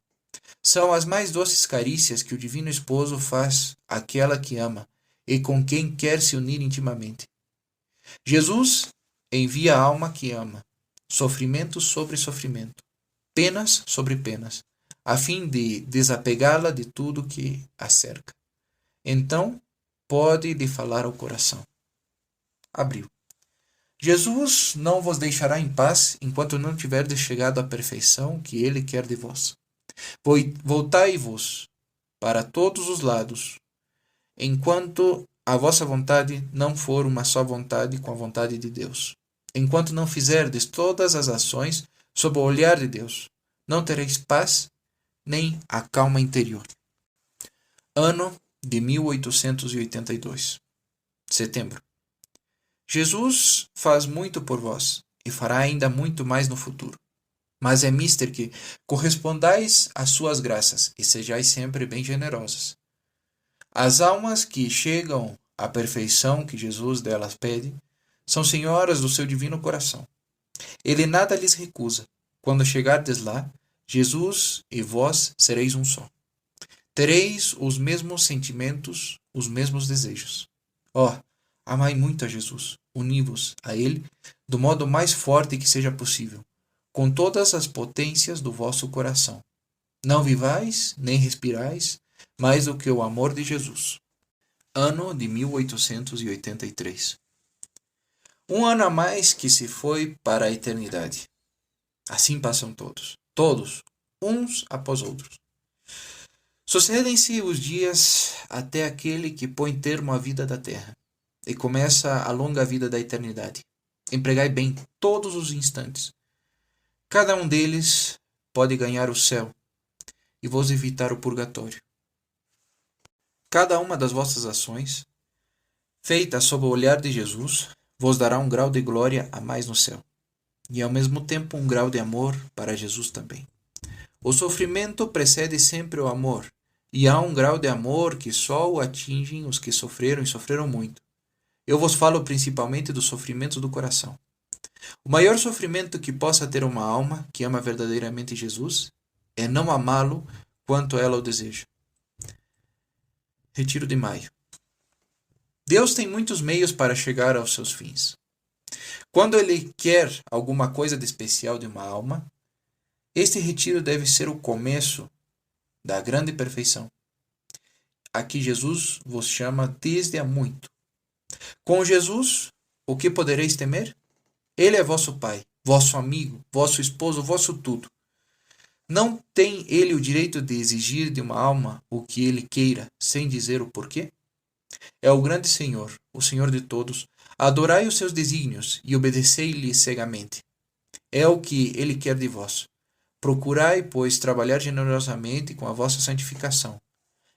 são as mais doces carícias que o Divino Esposo faz àquela que ama e com quem quer se unir intimamente. Jesus envia a alma que ama, sofrimento sobre sofrimento, penas sobre penas, a fim de desapegá-la de tudo que a cerca. Então pode lhe falar ao coração. Abriu. Jesus não vos deixará em paz enquanto não tiverdes chegado à perfeição que ele quer de vós. Voltai-vos para todos os lados, enquanto a vossa vontade não for uma só vontade com a vontade de Deus. Enquanto não fizerdes todas as ações sob o olhar de Deus, não tereis paz nem a calma interior. Ano de 1882. Setembro. Jesus faz muito por vós e fará ainda muito mais no futuro. Mas é mister que correspondais às suas graças e sejais sempre bem generosas. As almas que chegam à perfeição que Jesus delas pede são senhoras do seu divino coração. Ele nada lhes recusa. Quando chegardes lá, Jesus e vós sereis um só. Tereis os mesmos sentimentos, os mesmos desejos. Amai muito a Jesus. Uni-vos a ele do modo mais forte que seja possível, com todas as potências do vosso coração. Não vivais, nem respirais, mais do que o amor de Jesus. Ano de 1883. Um ano a mais que se foi para a eternidade. Assim passam todos, uns após outros. Sucedem-se os dias até aquele que põe termo à vida da terra, e começa a longa vida da eternidade. Empregai bem todos os instantes. Cada um deles pode ganhar o céu e vos evitar o purgatório. Cada uma das vossas ações, feitas sob o olhar de Jesus, vos dará um grau de glória a mais no céu. e ao mesmo tempo um grau de amor para Jesus também. O sofrimento precede sempre o amor, e há um grau de amor que só o atingem os que sofreram e sofreram muito. Eu vos falo principalmente dos sofrimentos do coração. O maior sofrimento que possa ter uma alma que ama verdadeiramente Jesus é não amá-lo quanto ela o deseja. Retiro de maio. Deus tem muitos meios para chegar aos seus fins. Quando Ele quer alguma coisa de especial de uma alma, este retiro deve ser o começo da grande perfeição. Aqui Jesus vos chama desde há muito. Com Jesus, o que podereis temer? Ele é vosso Pai, vosso amigo, vosso esposo, vosso tudo. Não tem ele o direito de exigir de uma alma o que ele queira, sem dizer o porquê? É o grande Senhor, o Senhor de todos. Adorai os seus desígnios e obedecei-lhe cegamente. É o que ele quer de vós. Procurai, pois, trabalhar generosamente com a vossa santificação.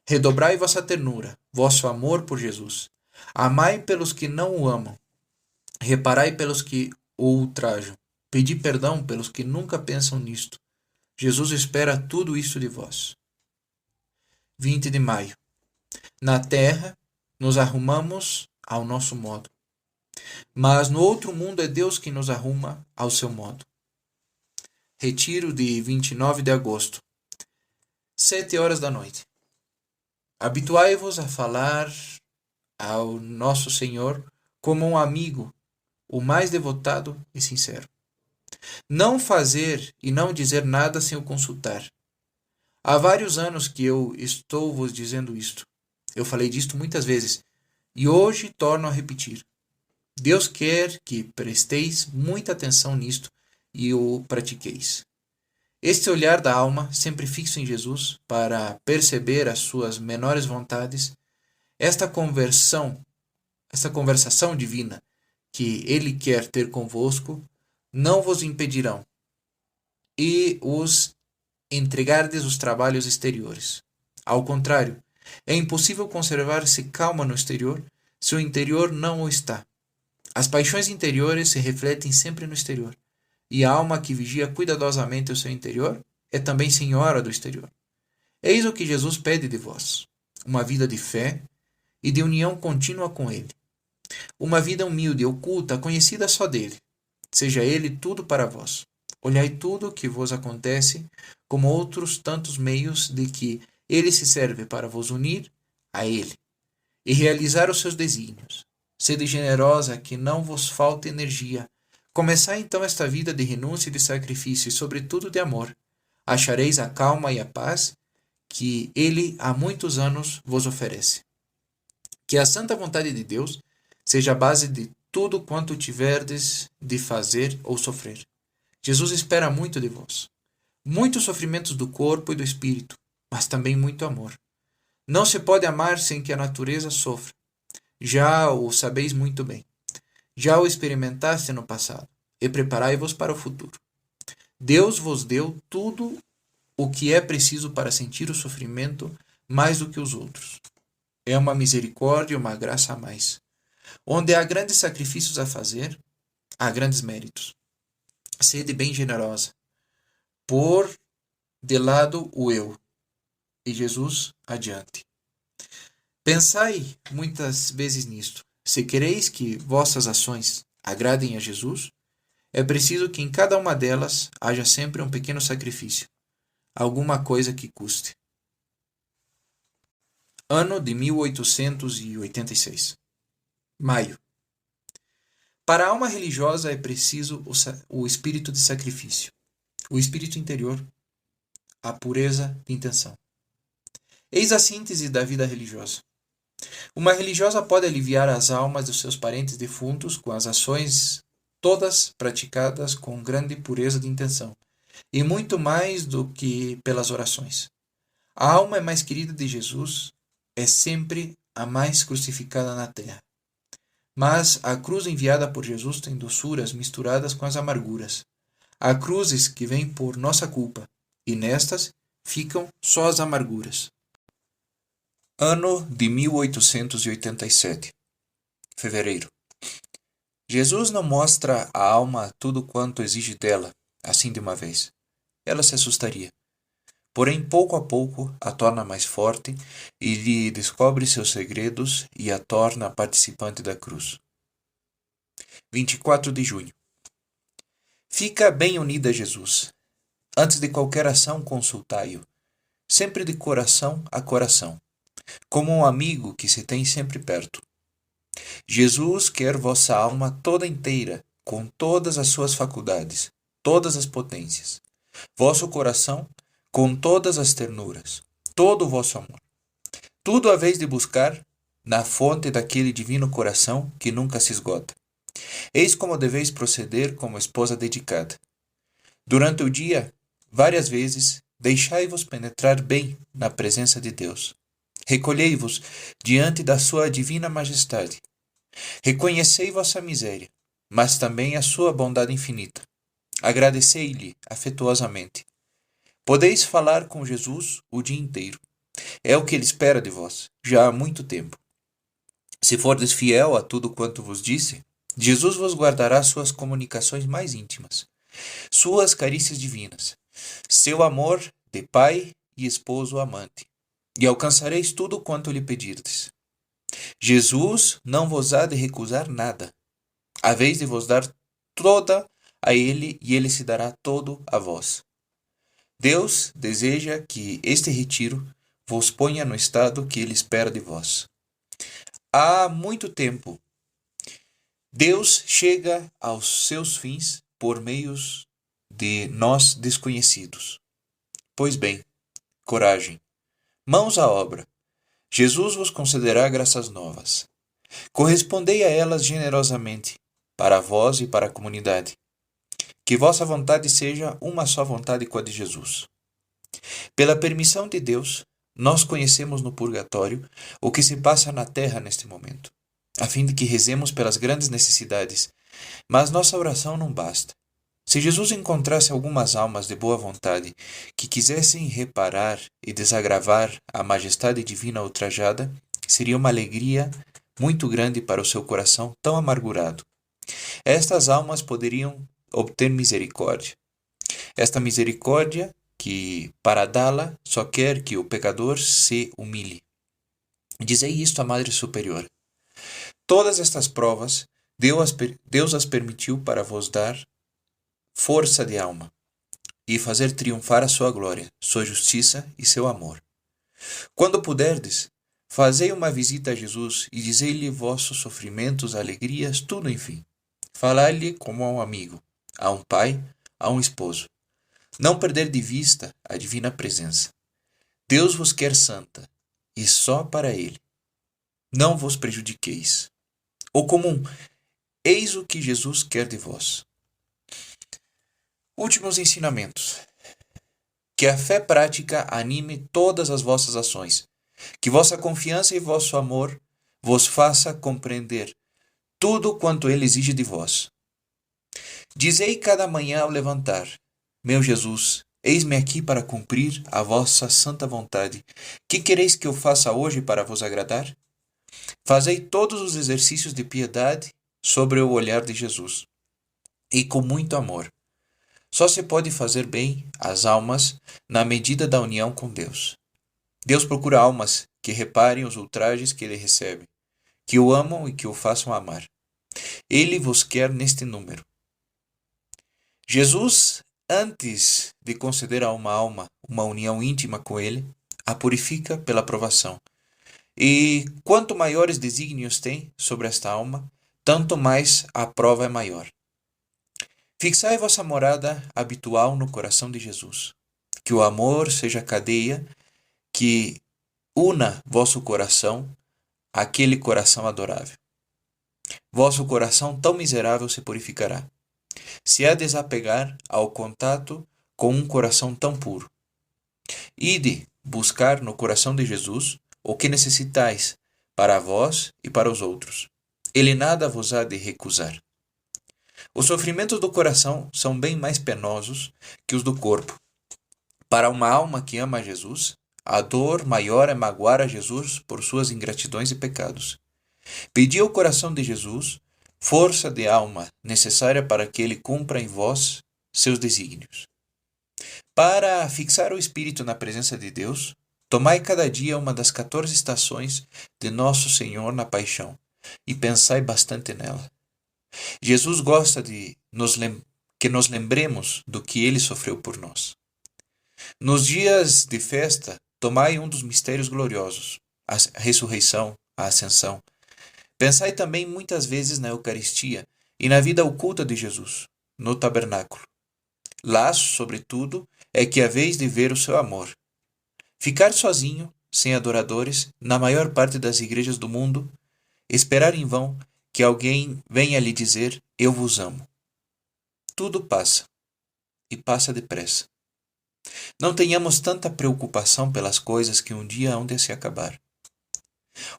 Redobrai vossa ternura, vosso amor por Jesus. Amai pelos que não o amam. Reparai pelos que o ultrajam. Pedi perdão pelos que nunca pensam nisto. Jesus espera tudo isso de vós. 20 de maio. Na terra, nos arrumamos ao nosso modo. Mas no outro mundo é Deus que nos arruma ao seu modo. Retiro de 29 de agosto. 7 horas da noite. Habituai-vos a falar ao nosso Senhor como um amigo, o mais devotado e sincero. Não fazer e não dizer nada sem o consultar. Há vários anos que eu estou vos dizendo isto. Eu falei disto muitas vezes e hoje torno a repetir. Deus quer que presteis muita atenção nisto e o pratiqueis. Este olhar da alma, sempre fixo em Jesus, para perceber as suas menores vontades, esta conversação divina que Ele quer ter convosco, não vos impedirão e os entregardes os trabalhos exteriores. Ao contrário, é impossível conservar-se calma no exterior se o interior não o está. As paixões interiores se refletem sempre no exterior, e a alma que vigia cuidadosamente o seu interior é também senhora do exterior. Eis o que Jesus pede de vós: uma vida de fé e de união contínua com Ele. Uma vida humilde, oculta, conhecida só dele. Seja Ele tudo para vós. Olhai tudo o que vos acontece como outros tantos meios de que Ele se serve para vos unir a Ele e realizar os seus desígnios. Sede generosa, que não vos falte energia. Começai então esta vida de renúncia e de sacrifício e, sobretudo, de amor. Achareis a calma e a paz que Ele há muitos anos vos oferece. Que a santa vontade de Deus seja a base de tudo quanto tiverdes de fazer ou sofrer. Jesus espera muito de vós. Muitos sofrimentos do corpo e do espírito, mas também muito amor. Não se pode amar sem que a natureza sofra. Já o sabeis muito bem. Já o experimentaste no passado, e preparai-vos para o futuro. Deus vos deu tudo o que é preciso para sentir o sofrimento mais do que os outros. É uma misericórdia e uma graça a mais. Onde há grandes sacrifícios a fazer, há grandes méritos. Sede bem generosa. Pôr de lado o eu. E Jesus adiante. Pensai muitas vezes nisto. Se quereis que vossas ações agradem a Jesus, é preciso que em cada uma delas haja sempre um pequeno sacrifício, alguma coisa que custe. Ano de 1886. Maio. Para a alma religiosa é preciso o espírito de sacrifício, o espírito interior, a pureza de intenção. Eis a síntese da vida religiosa. Uma religiosa pode aliviar as almas dos seus parentes defuntos com as ações todas praticadas com grande pureza de intenção, e muito mais do que pelas orações. A alma é mais querida de Jesus, é sempre a mais crucificada na terra. Mas a cruz enviada por Jesus tem doçuras misturadas com as amarguras. Há cruzes que vêm por nossa culpa, e nestas ficam só as amarguras. Ano de 1887. Fevereiro. Jesus não mostra à alma tudo quanto exige dela, assim de uma vez. Ela se assustaria. Porém, pouco a pouco, a torna mais forte e lhe descobre seus segredos e a torna participante da cruz. 24 de junho. Fica bem unida a Jesus. Antes de qualquer ação, consultai-o, sempre de coração a coração, como um amigo que se tem sempre perto. Jesus quer vossa alma toda inteira, com todas as suas faculdades, todas as potências. Vosso coração, com todas as ternuras, todo o vosso amor. Tudo haveis de buscar na fonte daquele divino coração que nunca se esgota. Eis como deveis proceder como esposa dedicada. Durante o dia, várias vezes, deixai-vos penetrar bem na presença de Deus. Recolhei-vos diante da sua divina majestade. Reconhecei vossa miséria, mas também a sua bondade infinita. Agradecei-lhe afetuosamente. Podeis falar com Jesus o dia inteiro. É o que ele espera de vós, já há muito tempo. Se fordes fiel a tudo quanto vos disse, Jesus vos guardará suas comunicações mais íntimas, suas carícias divinas, seu amor de pai e esposo amante, e alcançareis tudo quanto lhe pedirdes. Jesus não vos há de recusar nada. Haveis de vos dar toda a ele e ele se dará todo a vós. Deus deseja que este retiro vos ponha no estado que ele espera de vós. Há muito tempo, Deus chega aos seus fins por meios de nós desconhecidos. Pois bem, coragem, mãos à obra. Jesus vos concederá graças novas. Correspondei a elas generosamente, para vós e para a comunidade. Que vossa vontade seja uma só vontade com a de Jesus. Pela permissão de Deus, nós conhecemos no purgatório o que se passa na terra neste momento, a fim de que rezemos pelas grandes necessidades, mas nossa oração não basta. Se Jesus encontrasse algumas almas de boa vontade que quisessem reparar e desagravar a majestade divina ultrajada, seria uma alegria muito grande para o seu coração tão amargurado. Estas almas poderiam obter misericórdia. Esta misericórdia que, para dá-la, só quer que o pecador se humilhe. Dizei isto à Madre Superiora. Todas estas provas Deus as permitiu para vos dar força de alma e fazer triunfar a sua glória, sua justiça e seu amor. Quando puderdes, fazei uma visita a Jesus e dizei-lhe vossos sofrimentos, alegrias, tudo enfim. Falai-lhe como a um amigo, a um pai, a um esposo. Não perder de vista a divina presença. Deus vos quer santa, e só para ele. Não vos prejudiqueis. O comum, eis o que Jesus quer de vós. Últimos ensinamentos. Que a fé prática anime todas as vossas ações. Que vossa confiança e vosso amor vos faça compreender tudo quanto ele exige de vós. Dizei cada manhã ao levantar: Meu Jesus, eis-me aqui para cumprir a vossa santa vontade. Que quereis que eu faça hoje para vos agradar? Fazei todos os exercícios de piedade sobre o olhar de Jesus, e com muito amor. Só se pode fazer bem às almas na medida da união com Deus. Deus procura almas que reparem os ultrajes que ele recebe, que o amam e que o façam amar. Ele vos quer neste número. Jesus, antes de conceder a uma alma uma união íntima com ele, a purifica pela provação. E quanto maiores desígnios tem sobre esta alma, tanto mais a prova é maior. Fixai vossa morada habitual no coração de Jesus. Que o amor seja a cadeia que una vosso coração àquele coração adorável. Vosso coração tão miserável se purificará, se a desapegar ao contato com um coração tão puro. Ide buscar no coração de Jesus o que necessitais para vós e para os outros. Ele nada vos há de recusar. Os sofrimentos do coração são bem mais penosos que os do corpo. Para uma alma que ama a Jesus, a dor maior é magoar a Jesus por suas ingratidões e pecados. Pedi ao coração de Jesus força de alma necessária para que ele cumpra em vós seus desígnios. Para fixar o espírito na presença de Deus, tomai cada dia uma das 14 estações de Nosso Senhor na paixão e pensai bastante nela. Jesus gosta de que nos lembremos do que ele sofreu por nós. Nos dias de festa, tomai um dos mistérios gloriosos, a ressurreição, a ascensão. Pensai também muitas vezes na Eucaristia e na vida oculta de Jesus, no tabernáculo. Lá, sobretudo, é que haveis de ver o seu amor. Ficar sozinho, sem adoradores, na maior parte das igrejas do mundo, esperar em vão que alguém venha lhe dizer: eu vos amo. Tudo passa, e passa depressa. Não tenhamos tanta preocupação pelas coisas que um dia hão de se acabar.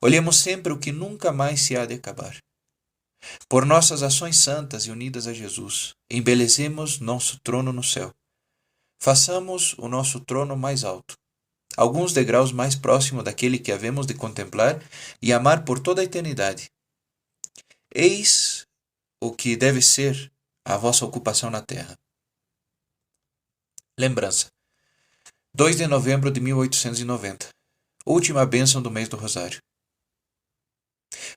Olhemos sempre o que nunca mais se há de acabar. Por nossas ações santas e unidas a Jesus, embelezemos nosso trono no céu. Façamos o nosso trono mais alto, alguns degraus mais próximo daquele que havemos de contemplar e amar por toda a eternidade. Eis o que deve ser a vossa ocupação na terra. Lembrança. 2 de novembro de 1890. Última bênção do mês do Rosário.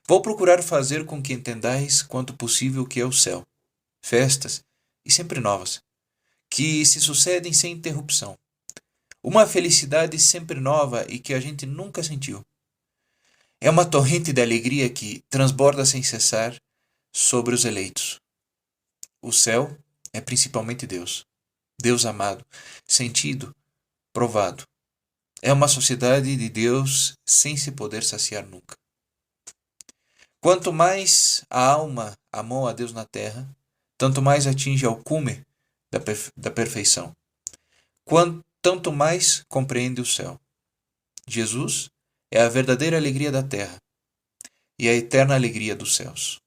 Vou procurar fazer com que entendais quanto possível o que é o céu. Festas, e sempre novas, que se sucedem sem interrupção. Uma felicidade sempre nova e que a gente nunca sentiu. É uma torrente de alegria que transborda sem cessar sobre os eleitos. O céu é principalmente Deus. Deus amado, sentido, provado. É uma sociedade de Deus sem se poder saciar nunca. Quanto mais a alma amou a Deus na terra, tanto mais atinge ao cume da perfeição. Tanto mais compreende o céu. Jesus é a verdadeira alegria da terra e a eterna alegria dos céus.